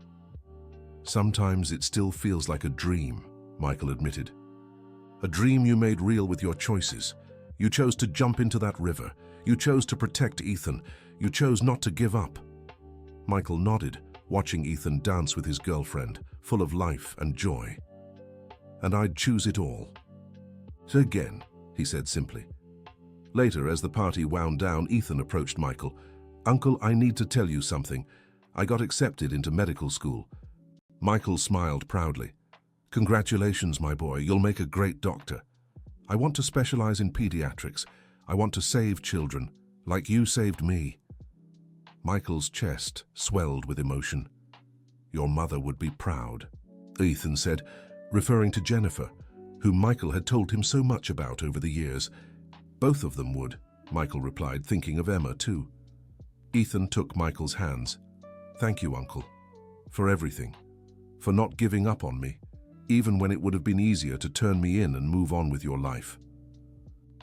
S1: "Sometimes it still feels like a dream," Michael admitted. "A dream you made real with your choices. You chose to jump into that river. You chose to protect Ethan. You chose not to give up." Michael nodded, watching Ethan dance with his girlfriend, full of life and joy. "And I'd choose it all again," he said simply. Later, as the party wound down, Ethan approached Michael. "Uncle, I need to tell you something. I got accepted into medical school." Michael smiled proudly. "Congratulations, my boy. You'll make a great doctor. I want to specialize in pediatrics. I want to save children, like you saved me." Michael's chest swelled with emotion. "Your mother would be proud," Ethan said, referring to Jennifer, whom Michael had told him so much about over the years. "Both of them would," Michael replied, thinking of Emma too. Ethan took Michael's hands. "Thank you, Uncle, for everything, for not giving up on me, even when it would have been easier to turn me in and move on with your life.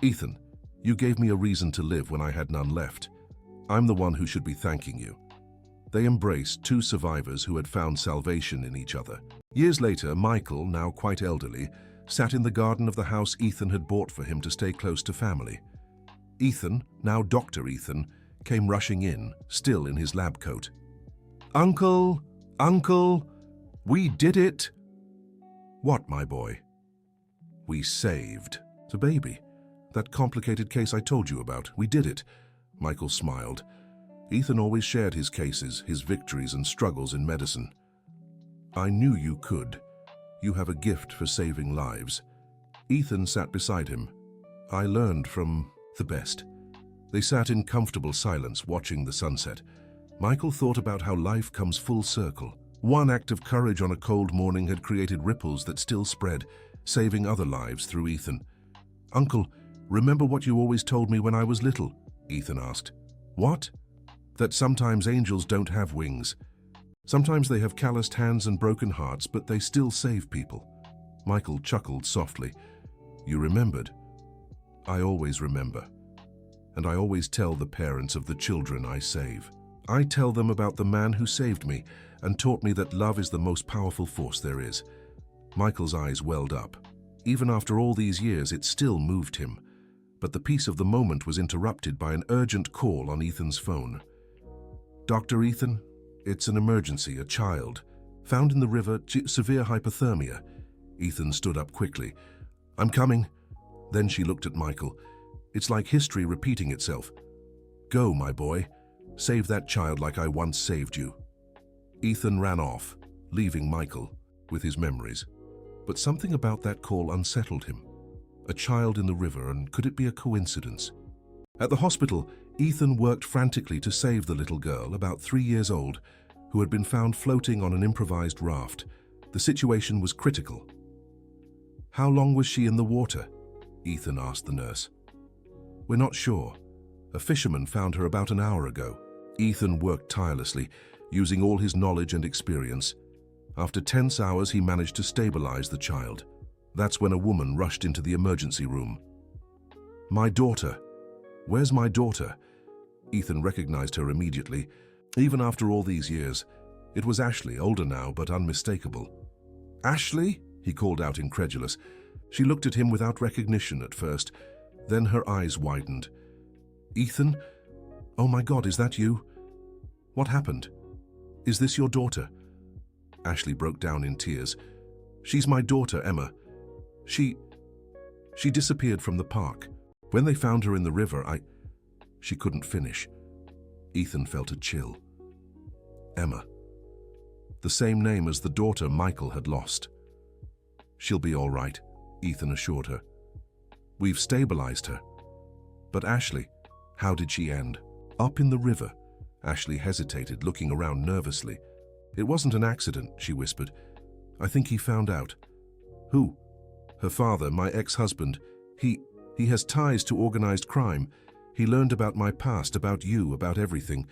S1: Ethan, you gave me a reason to live when I had none left. I'm the one who should be thanking you." They embraced, two survivors who had found salvation in each other. Years later, Michael, now quite elderly, sat in the garden of the house Ethan had bought for him to stay close to family. Ethan, now Dr. Ethan, came rushing in, still in his lab coat. "Uncle, Uncle, we did it!" "What, my boy?" "We saved the baby. That complicated case I told you about. We did it." Michael smiled. Ethan always shared his cases, his victories and struggles in medicine. I knew you could. You have a gift for saving lives. Ethan sat beside him. I learned from the best. They sat in comfortable silence, watching the sunset. Michael thought about how life comes full circle. One act of courage on a cold morning had created ripples that still spread, saving other lives through Ethan. "Uncle, remember what you always told me when I was little?" Ethan asked. "What?" "That sometimes angels don't have wings. Sometimes they have calloused hands and broken hearts, but they still save people." Michael chuckled softly. "You remembered?" "I always remember. And I always tell the parents of the children I save. I tell them about the man who saved me and taught me that love is the most powerful force there is." Michael's eyes welled up. Even after all these years, it still moved him. But the peace of the moment was interrupted by an urgent call on Ethan's phone. "Dr. Ethan, it's an emergency, a child. Found in the river, severe hypothermia." Ethan stood up quickly. "I'm coming." Then she looked at Michael. "It's like history repeating itself. Go, my boy. Save that child like I once saved you." Ethan ran off, leaving Michael with his memories. But something about that call unsettled him. A child in the river, and could it be a coincidence? At the hospital, Ethan worked frantically to save the little girl, about 3 years old, who had been found floating on an improvised raft. The situation was critical. "How long was she in the water?" Ethan asked the nurse. "We're not sure. A fisherman found her about an hour ago." Ethan worked tirelessly, using all his knowledge and experience. After tense hours, he managed to stabilize the child. That's when a woman rushed into the emergency room. "My daughter. Where's my daughter?" Ethan recognized her immediately. Even after all these years, it was Ashley, older now but unmistakable. "Ashley?" he called out, incredulous. She looked at him without recognition at first, then her eyes widened. "Ethan? Oh my God, is that you? What happened? Is this your daughter?" Ashley broke down in tears. "She's my daughter, Emma. She disappeared from the park. When they found her in the river, She couldn't finish. Ethan felt a chill. Emma. The same name as the daughter Michael had lost. "She'll be all right," Ethan assured her. "We've stabilized her." "But Ashley, how did she end?" "Up in the river." Ashley hesitated, looking around nervously. "It wasn't an accident," she whispered. "I think he found out." "Who?" "Her father, my ex-husband. He has ties to organized crime. He learned about my past, about you, about everything.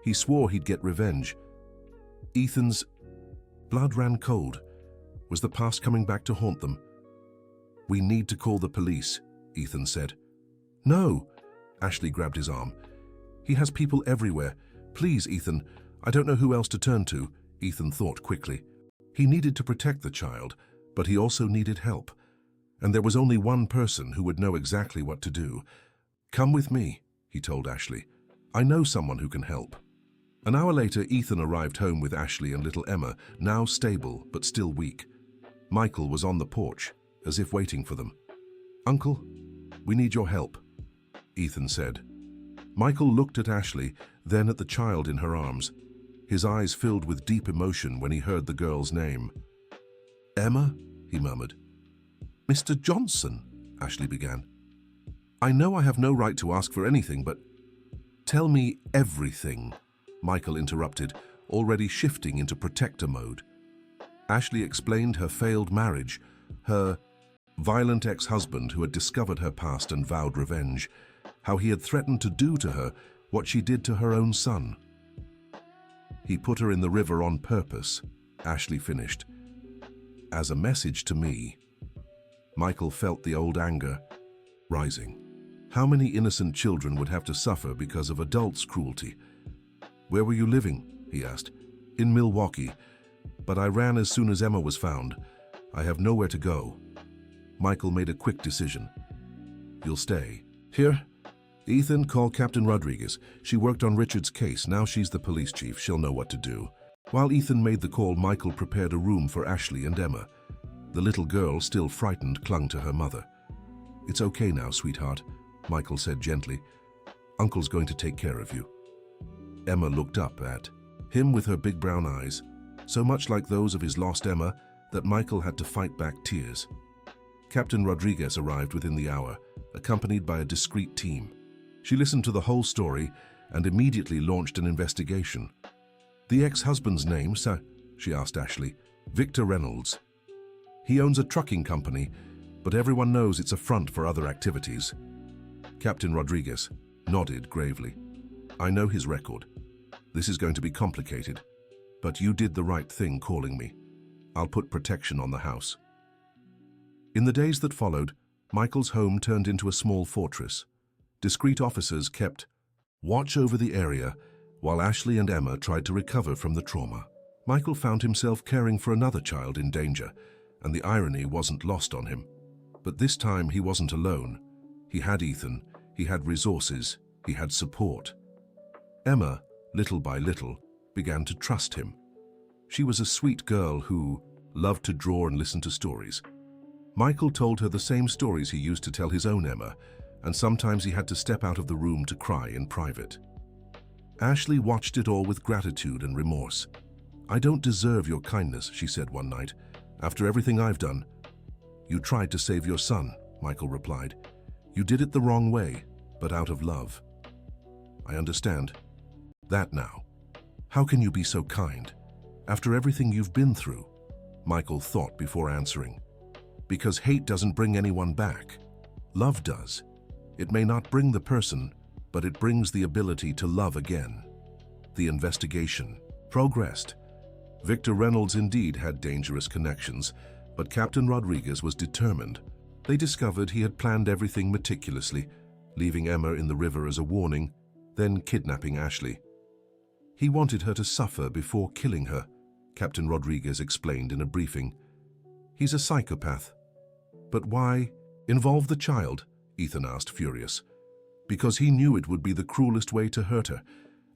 S1: He swore he'd get revenge." Ethan's blood ran cold. Was the past coming back to haunt them? "We need to call the police," Ethan said. "No!" Ashley grabbed his arm. "He has people everywhere. Please, Ethan, I don't know who else to turn to," Ethan thought quickly. He needed to protect the child, but he also needed help. And there was only one person who would know exactly what to do. "Come with me," he told Ashley. "I know someone who can help." An hour later, Ethan arrived home with Ashley and little Emma, now stable but still weak. Michael was on the porch, as if waiting for them. "Uncle, we need your help," Ethan said. Michael looked at Ashley, then at the child in her arms. His eyes filled with deep emotion when he heard the girl's name. "Emma?" he murmured. "Mr. Johnson," Ashley began. "I know I have no right to ask for anything, but—" "Tell me everything," Michael interrupted, already shifting into protector mode. Ashley explained her failed marriage, her violent ex-husband who had discovered her past and vowed revenge, how he had threatened to do to her what she did to her own son. "He put her in the river on purpose," Ashley finished. "As a message to me." Michael felt the old anger rising. How many innocent children would have to suffer because of adults' cruelty? "Where were you living?" he asked. "In Milwaukee, but I ran as soon as Emma was found. I have nowhere to go." Michael made a quick decision. "You'll stay here? Ethan, call Captain Rodriguez. She worked on Richard's case. Now she's the police chief. She'll know what to do." While Ethan made the call, Michael prepared a room for Ashley and Emma. The little girl, still frightened, clung to her mother. "It's okay now, sweetheart," Michael said gently. "Uncle's going to take care of you." Emma looked up at him with her big brown eyes. so much like those of his lost Emma that Michael had to fight back tears. Captain Rodriguez arrived within the hour, accompanied by a discreet team. She listened to the whole story and immediately launched an investigation. "The ex-husband's name, sir?" she asked Ashley. "Victor Reynolds. He owns a trucking company, but everyone knows it's a front for other activities." Captain Rodriguez nodded gravely. "I know his record. This is going to be complicated, but you did the right thing calling me. I'll put protection on the house." In the days that followed, Michael's home turned into a small fortress. Discreet officers kept watch over the area while Ashley and Emma tried to recover from the trauma. Michael found himself caring for another child in danger, and the irony wasn't lost on him. But this time he wasn't alone. He had Ethan, he had resources, he had support. Emma, little by little, began to trust him. She was a sweet girl who loved to draw and listen to stories. Michael told her the same stories he used to tell his own Emma, and sometimes he had to step out of the room to cry in private. Ashley watched it all with gratitude and remorse. "I don't deserve your kindness," she said one night. "After everything I've done." "You tried to save your son," Michael replied. "You did it the wrong way, but out of love." "I understand that now. How can you be so kind? After everything you've been through?" Michael thought before answering. "Because hate doesn't bring anyone back. Love does. It may not bring the person, but it brings the ability to love again." The investigation progressed. Victor Reynolds indeed had dangerous connections, but Captain Rodriguez was determined. They discovered he had planned everything meticulously, leaving Emma in the river as a warning, then kidnapping Ashley. "He wanted her to suffer before killing her," Captain Rodriguez explained in a briefing. "He's a psychopath." "But why involve the child?" Ethan asked, furious. "Because he knew it would be the cruelest way to hurt her,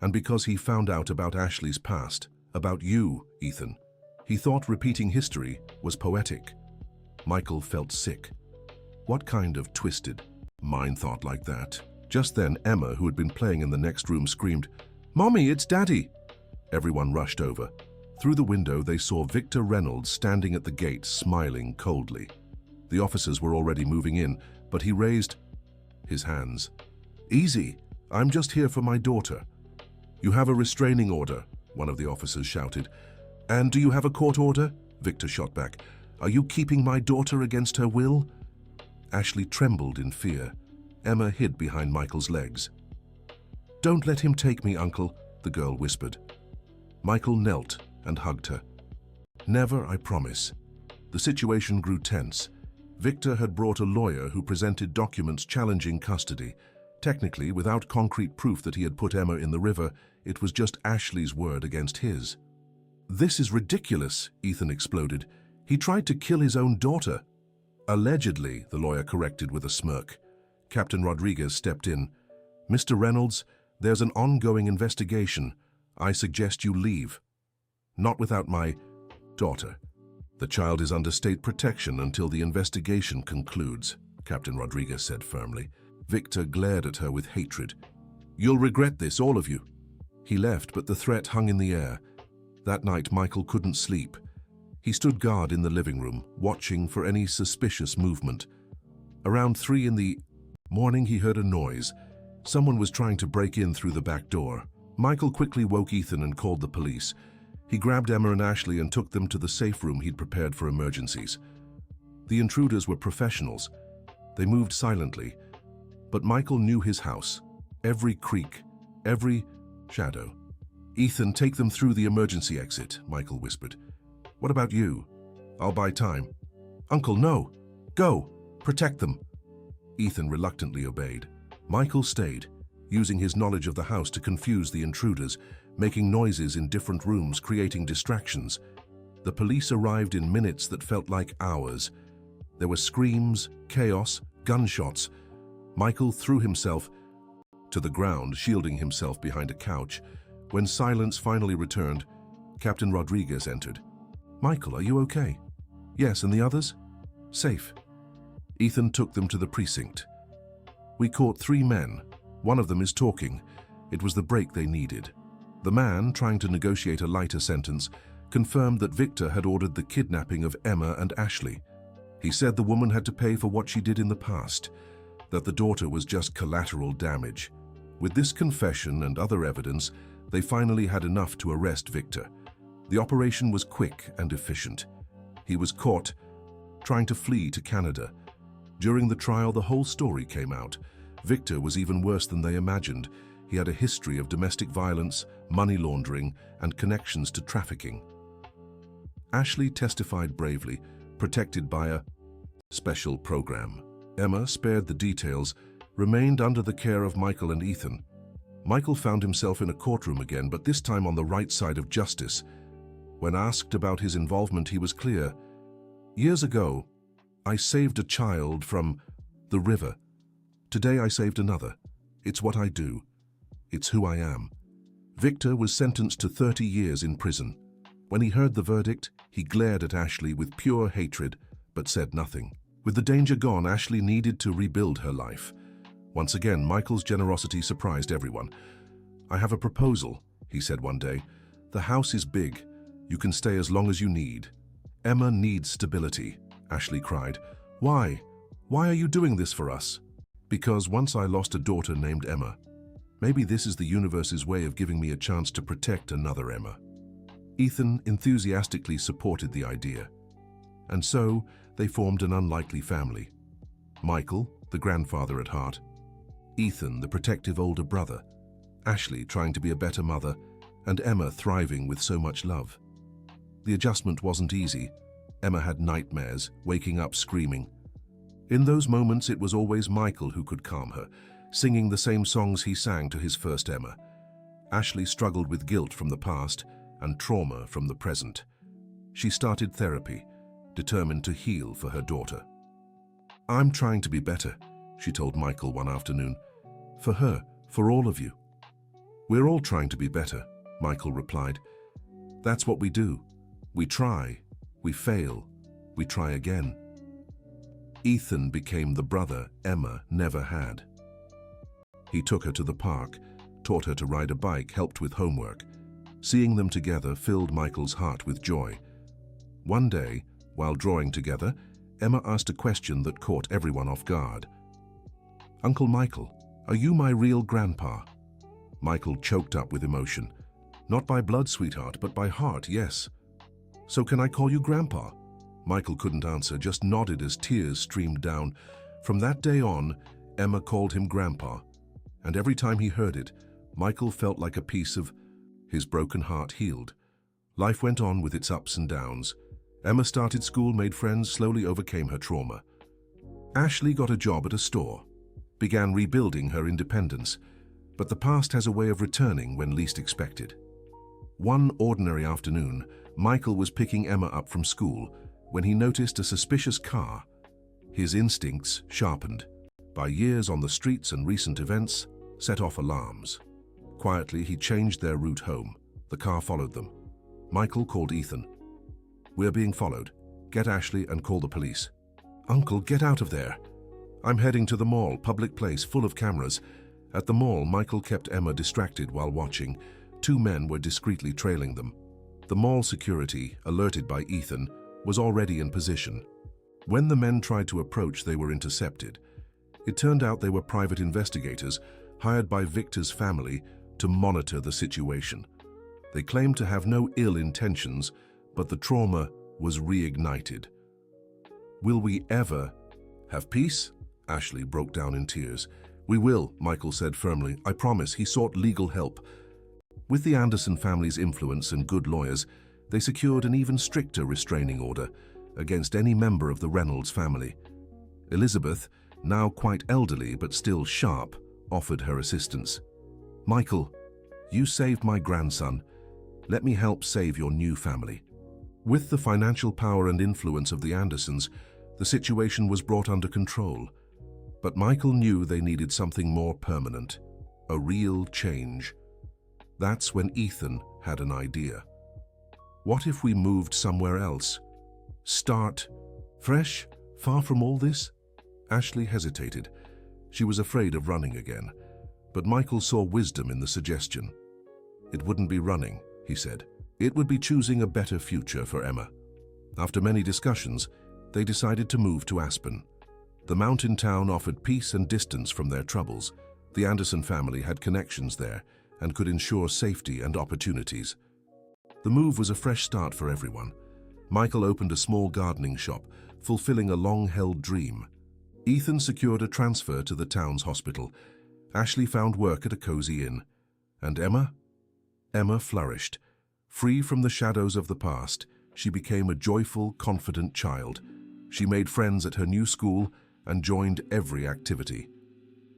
S1: and because he found out about Ashley's past, about you, Ethan. He thought repeating history was poetic." Michael felt sick. What kind of twisted mind thought like that? Just then, Emma, who had been playing in the next room, screamed, "Mommy, it's Daddy!" Everyone rushed over. Through the window, they saw Victor Reynolds standing at the gate, smiling coldly. The officers were already moving in, but he raised his hands. "Easy, I'm just here for my daughter." "You have a restraining order," one of the officers shouted. "And do you have a court order?" Victor shot back. "Are you keeping my daughter against her will?" Ashley trembled in fear. Emma hid behind Michael's legs. "Don't let him take me, Uncle," the girl whispered. Michael knelt and hugged her. "Never, I promise." The situation grew tense. Victor had brought a lawyer who presented documents challenging custody. Technically, without concrete proof that he had put Emma in the river, it was just Ashley's word against his. "This is ridiculous," Ethan exploded. "He tried to kill his own daughter." "Allegedly," the lawyer corrected with a smirk. Captain Rodriguez stepped in. "Mr. Reynolds, there's an ongoing investigation. I suggest you leave." "Not without my daughter. The child is under state protection until the investigation concludes," Captain Rodriguez said firmly. Victor glared at her with hatred. "You'll regret this, all of you." He left, but the threat hung in the air. That night, Michael couldn't sleep. He stood guard in the living room, watching for any suspicious movement. Around 3 in the morning, he heard a noise. Someone was trying to break in through the back door. Michael quickly woke Ethan and called the police. He grabbed Emma and Ashley and took them to the safe room he'd prepared for emergencies. The intruders were professionals. They moved silently, but Michael knew his house, every creak, every shadow. "Ethan, take them through the emergency exit," Michael whispered. "What about you?" "I'll buy time." "Uncle, no. Go. Protect them." Ethan reluctantly obeyed. Michael stayed, using his knowledge of the house to confuse the intruders, making noises in different rooms, creating distractions. The police arrived in minutes that felt like hours. There were screams, chaos, gunshots. Michael threw himself to the ground, shielding himself behind a couch. When silence finally returned, Captain Rodriguez entered. "Michael, are you okay?" "Yes, and the others?" "Safe." Ethan took them to the precinct. "We caught 3 men. One of them is talking. It was the break they needed." The man, trying to negotiate a lighter sentence, confirmed that Victor had ordered the kidnapping of Emma and Ashley. He said the woman had to pay for what she did in the past, that the daughter was just collateral damage. With this confession and other evidence, they finally had enough to arrest Victor. The operation was quick and efficient. He was caught trying to flee to Canada. During the trial, the whole story came out. Victor was even worse than they imagined. He had a history of domestic violence, money laundering, and connections to trafficking. Ashley testified bravely, protected by a special program. Emma, spared the details, remained under the care of Michael and Ethan. Michael found himself in a courtroom again, but this time on the right side of justice. When asked about his involvement, he was clear. "Years ago, I saved a child from the river. Today I saved another. It's what I do. It's who I am." Victor was sentenced to 30 years in prison. When he heard the verdict, he glared at Ashley with pure hatred, but said nothing. With the danger gone, Ashley needed to rebuild her life. Once again, Michael's generosity surprised everyone. "I have a proposal," he said one day. "The house is big. You can stay as long as you need." "Emma needs stability," Ashley cried. "Why? Why are you doing this for us?" "Because once I lost a daughter named Emma. Maybe this is the universe's way of giving me a chance to protect another Emma." Ethan enthusiastically supported the idea. And so, they formed an unlikely family. Michael, the grandfather at heart. Ethan, the protective older brother. Ashley, trying to be a better mother. And Emma, thriving with so much love. The adjustment wasn't easy. Emma had nightmares, waking up screaming. In those moments, it was always Michael who could calm her, singing the same songs he sang to his first Emma. Ashley struggled with guilt from the past and trauma from the present. She started therapy, determined to heal for her daughter. "I'm trying to be better," she told Michael one afternoon. "For her, for all of you." "We're all trying to be better," Michael replied. "That's what we do. We try, we fail, we try again." Ethan became the brother Emma never had. He took her to the park, taught her to ride a bike, helped with homework. Seeing them together filled Michael's heart with joy. One day, while drawing together, Emma asked a question that caught everyone off guard. "Uncle Michael, are you my real grandpa?" Michael choked up with emotion. "Not by blood, sweetheart, but by heart, yes." "So can I call you Grandpa?" Michael couldn't answer, just nodded as tears streamed down. From that day on, Emma called him Grandpa, and every time he heard it, Michael felt like a piece of his broken heart healed. Life went on with its ups and downs. Emma started school, made friends, slowly overcame her trauma. Ashley got a job at a store, began rebuilding her independence, but the past has a way of returning when least expected. One ordinary afternoon, Michael was picking Emma up from school when he noticed a suspicious car. His instincts, sharpened by years on the streets and recent events, set off alarms. Quietly, he changed their route home. The car followed them. Michael called Ethan. "We're being followed. Get Ashley and call the police." "Uncle, get out of there." "I'm heading to the mall, public place full of cameras." At the mall, Michael kept Emma distracted while watching. Two men were discreetly trailing them. The mall security, alerted by Ethan, was already in position. When the men tried to approach, they were intercepted. It turned out they were private investigators hired by Victor's family to monitor the situation. They claimed to have no ill intentions, but the trauma was reignited. "Will we ever have peace?" Ashley broke down in tears. "We will," Michael said firmly. "I promise." He sought legal help. With the Anderson family's influence and good lawyers, they secured an even stricter restraining order against any member of the Reynolds family. Elizabeth, now quite elderly but still sharp, offered her assistance. "Michael, you saved my grandson. Let me help save your new family." With the financial power and influence of the Andersons, the situation was brought under control. But Michael knew they needed something more permanent, a real change. That's when Ethan had an idea. "What if we moved somewhere else? Start fresh, far from all this?" Ashley hesitated. She was afraid of running again. But Michael saw wisdom in the suggestion. "It wouldn't be running," he said. It would be choosing a better future for Emma. After many discussions, they decided to move to Aspen. The mountain town offered peace and distance from their troubles. The Anderson family had connections there and could ensure safety and opportunities. The move was a fresh start for everyone. Michael opened a small gardening shop, fulfilling a long-held dream. Ethan secured a transfer to the town's hospital. Ashley found work at a cozy inn. And Emma? Emma flourished. Free from the shadows of the past, she became a joyful, confident child. She made friends at her new school and joined every activity.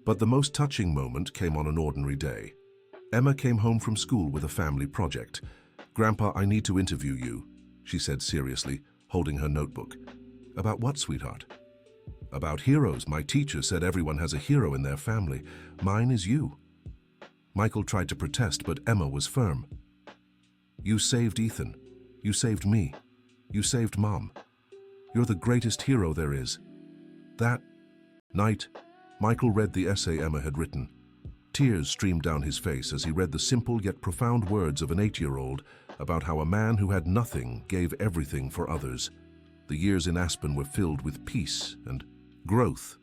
S1: But the most touching moment came on an ordinary day. Emma came home from school with a family project. "Grandpa, I need to interview you," she said seriously, holding her notebook. "About what, sweetheart?" "About heroes. My teacher said everyone has a hero in their family. Mine is you." Michael tried to protest, but Emma was firm. "You saved Ethan. You saved me. You saved Mom. You're the greatest hero there is." That night, Michael read the essay Emma had written. Tears streamed down his face as he read the simple yet profound words of an 8-year-old about how a man who had nothing gave everything for others. The years in Aspen were filled with peace and growth.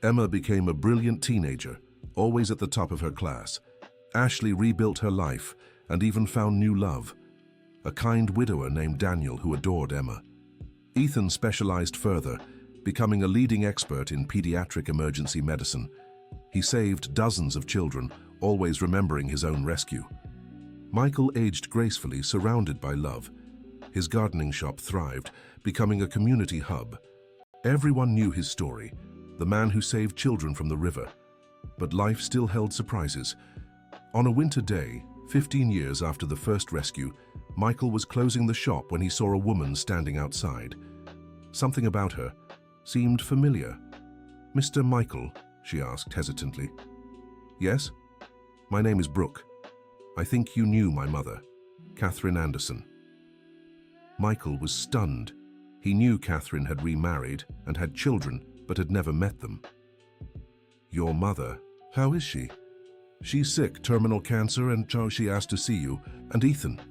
S1: Emma became a brilliant teenager, always at the top of her class. Ashley rebuilt her life and even found new love, a kind widower named Daniel who adored Emma. Ethan specialized further, becoming a leading expert in pediatric emergency medicine. He saved dozens of children, always remembering his own rescue. Michael aged gracefully, surrounded by love. His gardening shop thrived, becoming a community hub. Everyone knew his story, the man who saved children from the river. But life still held surprises. On a winter day, 15 years after the first rescue, Michael was closing the shop when he saw a woman standing outside. Something about her seemed familiar. "Mr. Michael?" she asked hesitantly. "Yes? My name is Brooke. I think you knew my mother, Catherine Anderson." Michael was stunned. He knew Catherine had remarried and had children, but had never met them. "Your mother? How is she?" "She's sick, terminal cancer, and she asked to see you. And Ethan."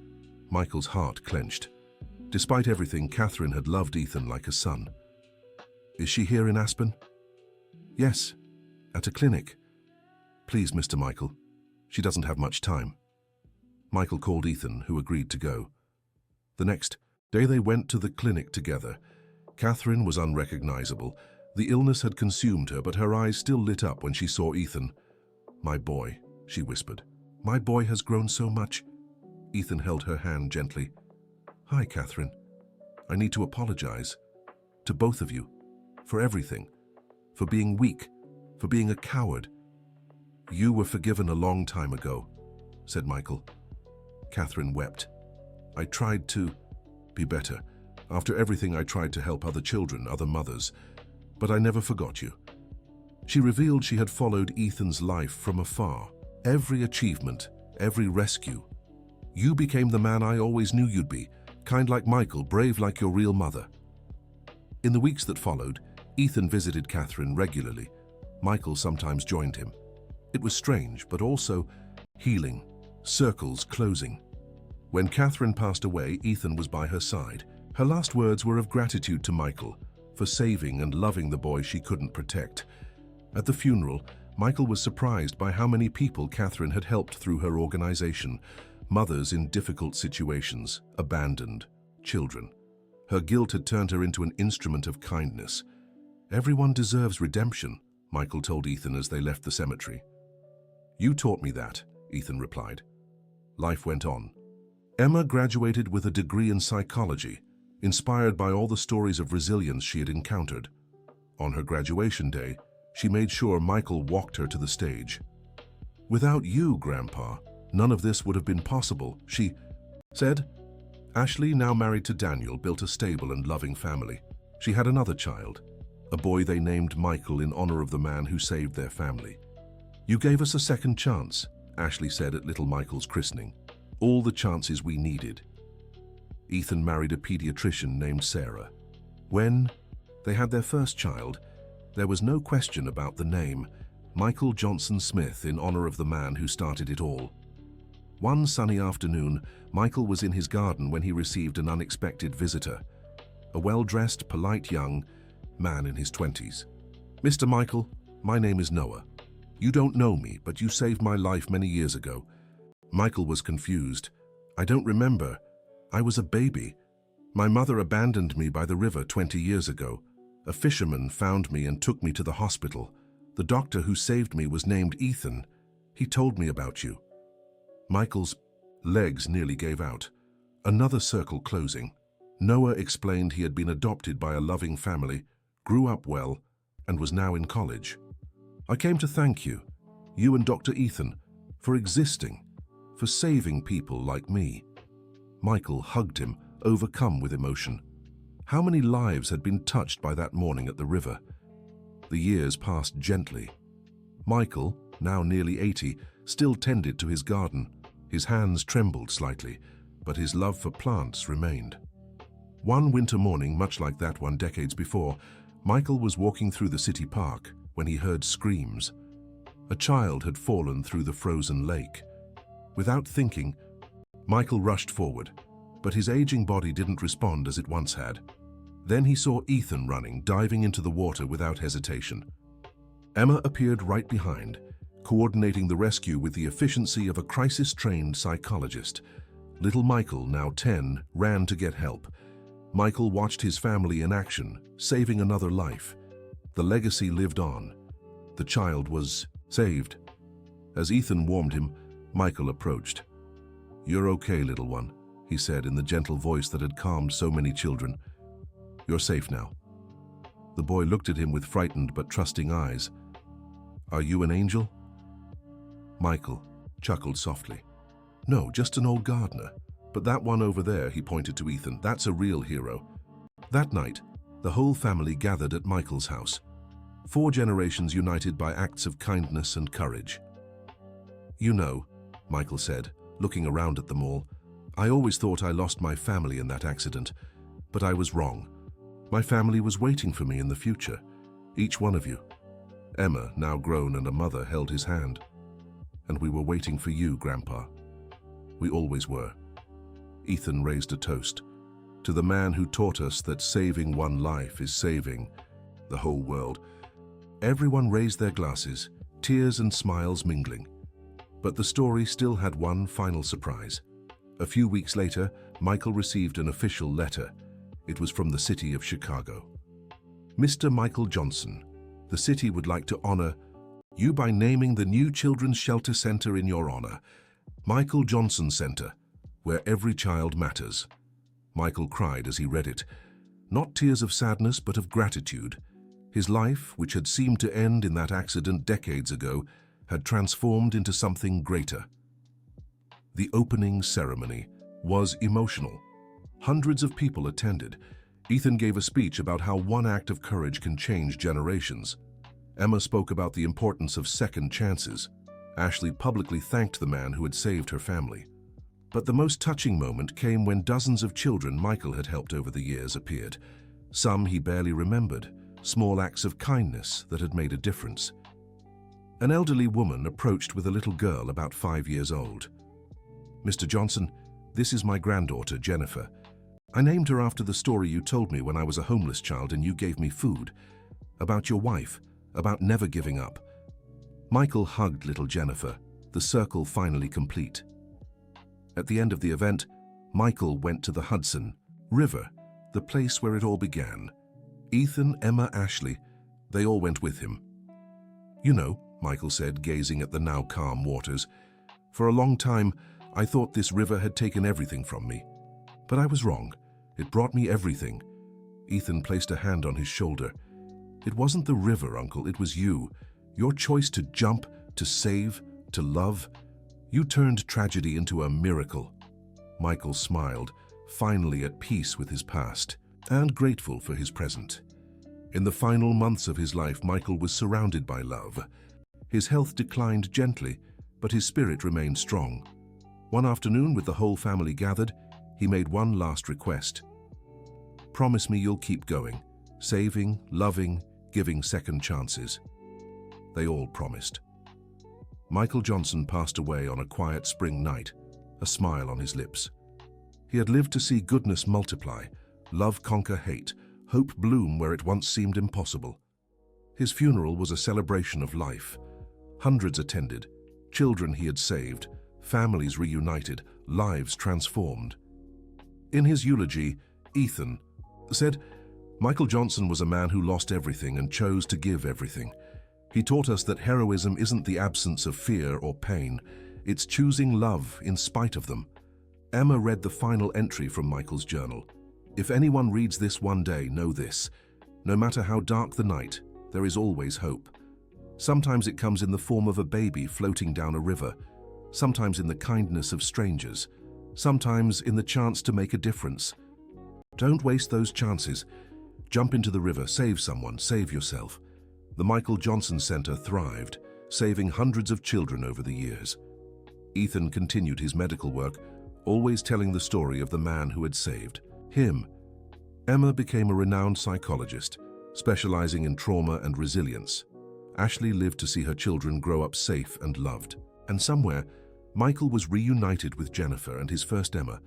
S1: Michael's heart clenched. Despite everything, Catherine had loved Ethan like a son. "Is she here in Aspen?" "Yes, at a clinic." "Please, Mr. Michael. She doesn't have much time." Michael called Ethan, who agreed to go. The next day they went to the clinic together. Catherine was unrecognizable. The illness had consumed her, but her eyes still lit up when she saw Ethan. "My boy," she whispered. "My boy has grown so much." Ethan held her hand gently. "Hi, Catherine. I need to apologize. To both of you. For everything. For being weak. For being a coward." "You were forgiven a long time ago," said Michael. Catherine wept. "I tried to be better. After everything, I tried to help other children, other mothers. But I never forgot you." She revealed she had followed Ethan's life from afar. Every achievement, every rescue. "You became the man I always knew you'd be. Kind like Michael, brave like your real mother." In the weeks that followed, Ethan visited Catherine regularly. Michael sometimes joined him. It was strange, but also healing. Circles closing. When Catherine passed away, Ethan was by her side. Her last words were of gratitude to Michael for saving and loving the boy she couldn't protect. At the funeral, Michael was surprised by how many people Catherine had helped through her organization. Mothers in difficult situations, abandoned, children. Her guilt had turned her into an instrument of kindness. "Everyone deserves redemption," Michael told Ethan as they left the cemetery. "You taught me that," Ethan replied. Life went on. Emma graduated with a degree in psychology, inspired by all the stories of resilience she had encountered. On her graduation day, she made sure Michael walked her to the stage. "Without you, Grandpa, none of this would have been possible," she said. Ashley, now married to Daniel, built a stable and loving family. She had another child, a boy they named Michael in honor of the man who saved their family. "You gave us a second chance," Ashley said at little Michael's christening. "All the chances we needed." Ethan married a pediatrician named Sarah. When they had their first child, there was no question about the name, Michael Johnson Smith, in honor of the man who started it all. One sunny afternoon, Michael was in his garden when he received an unexpected visitor. A well-dressed, polite young man in his 20s. "Mr. Michael, my name is Noah. You don't know me, but you saved my life many years ago." Michael was confused. "I don't remember. I was a baby. My mother abandoned me by the river 20 years ago. A fisherman found me and took me to the hospital. The doctor who saved me was named Ethan. He told me about you." Michael's legs nearly gave out. Another circle closing. Noah explained he had been adopted by a loving family, grew up well, and was now in college. "I came to thank you, you and Dr. Ethan, for existing, for saving people like me." Michael hugged him, overcome with emotion. How many lives had been touched by that morning at the river? The years passed gently. Michael, now nearly 80, still tended to his garden. His hands trembled slightly, but his love for plants remained. One winter morning, much like that one decades before, Michael was walking through the city park when he heard screams. A child had fallen through the frozen lake. Without thinking, Michael rushed forward, but his aging body didn't respond as it once had. Then he saw Ethan running, diving into the water without hesitation. Emma appeared right behind, coordinating the rescue with the efficiency of a crisis-trained psychologist. Little Michael, now 10, ran to get help. Michael watched his family in action, saving another life. The legacy lived on. The child was saved. As Ethan warmed him, Michael approached. "You're okay, little one," he said in the gentle voice that had calmed so many children. "You're safe now." The boy looked at him with frightened but trusting eyes. "Are you an angel?" Michael chuckled softly. "No, just an old gardener. But that one over there," he pointed to Ethan, "that's a real hero." That night, the whole family gathered at Michael's house. 4 generations united by acts of kindness and courage. "You know," Michael said, looking around at them all, "I always thought I lost my family in that accident, but I was wrong. My family was waiting for me in the future. Each one of you." Emma, now grown and a mother, held his hand. "And we were waiting for you, Grandpa. We always were." Ethan raised a toast. "To the man who taught us that saving one life is saving the whole world." Everyone raised their glasses, tears and smiles mingling. But the story still had one final surprise. A few weeks later, Michael received an official letter. It was from the city of Chicago. "Mr. Michael Johnson, the city would like to honor you by naming the new Children's Shelter Center in your honor, Michael Johnson Center, where every child matters." Michael cried as he read it. Not tears of sadness, but of gratitude. His life, which had seemed to end in that accident decades ago, had transformed into something greater. The opening ceremony was emotional. Hundreds of people attended. Ethan gave a speech about how one act of courage can change generations. Emma spoke about the importance of second chances. Ashley publicly thanked the man who had saved her family. But the most touching moment came when dozens of children Michael had helped over the years appeared. Some he barely remembered, small acts of kindness that had made a difference. An elderly woman approached with a little girl about 5 years old. "Mr. Johnson, this is my granddaughter, Jennifer. I named her after the story you told me when I was a homeless child and you gave me food. About your wife, about never giving up." Michael hugged little Jennifer, the circle finally complete. At the end of the event, Michael went to the Hudson River, the place where it all began. Ethan, Emma, Ashley, they all went with him. "You know," Michael said, gazing at the now calm waters, "for a long time, I thought this river had taken everything from me. But I was wrong. It brought me everything." Ethan placed a hand on his shoulder. "It wasn't the river, Uncle, it was you. Your choice to jump, to save, to love. You turned tragedy into a miracle." Michael smiled, finally at peace with his past and grateful for his present. In the final months of his life, Michael was surrounded by love. His health declined gently, but his spirit remained strong. One afternoon, with the whole family gathered, he made one last request. "Promise me you'll keep going, saving, loving, giving second chances." They all promised. Michael Johnson passed away on a quiet spring night, a smile on his lips. He had lived to see goodness multiply, love conquer hate, hope bloom where it once seemed impossible. His funeral was a celebration of life. Hundreds attended, children he had saved, families reunited, lives transformed. In his eulogy, Ethan said, "Michael Johnson was a man who lost everything and chose to give everything. He taught us that heroism isn't the absence of fear or pain, it's choosing love in spite of them." Emma read the final entry from Michael's journal. "If anyone reads this one day, know this. No matter how dark the night, there is always hope. Sometimes it comes in the form of a baby floating down a river, sometimes in the kindness of strangers, sometimes in the chance to make a difference. Don't waste those chances. Jump into the river, save someone, save yourself." The Michael Johnson Center thrived, saving hundreds of children over the years. Ethan continued his medical work, always telling the story of the man who had saved him. Emma became a renowned psychologist, specializing in trauma and resilience. Ashley lived to see her children grow up safe and loved. And somewhere, Michael was reunited with Jennifer and his first Emma,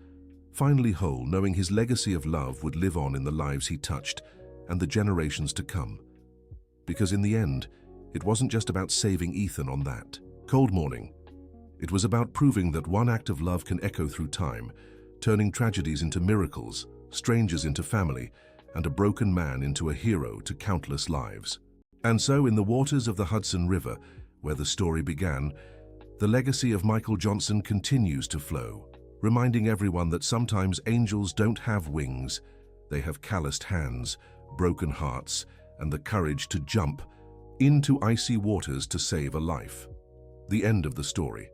S1: finally whole, knowing his legacy of love would live on in the lives he touched and the generations to come. Because in the end, it wasn't just about saving Ethan on that cold morning. It was about proving that one act of love can echo through time, turning tragedies into miracles, strangers into family, and a broken man into a hero to countless lives. And so, in the waters of the Hudson River, where the story began, the legacy of Michael Johnson continues to flow, reminding everyone that sometimes angels don't have wings, they have calloused hands, broken hearts, and the courage to jump into icy waters to save a life. The end of the story.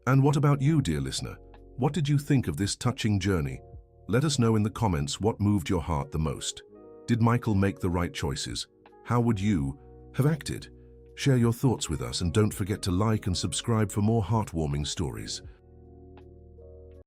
S1: And what about you, dear listener? What did you think of this touching journey? Let us know in the comments what moved your heart the most. Did Michael make the right choices? How would you have acted? Share your thoughts with us and don't forget to like and subscribe for more heartwarming stories.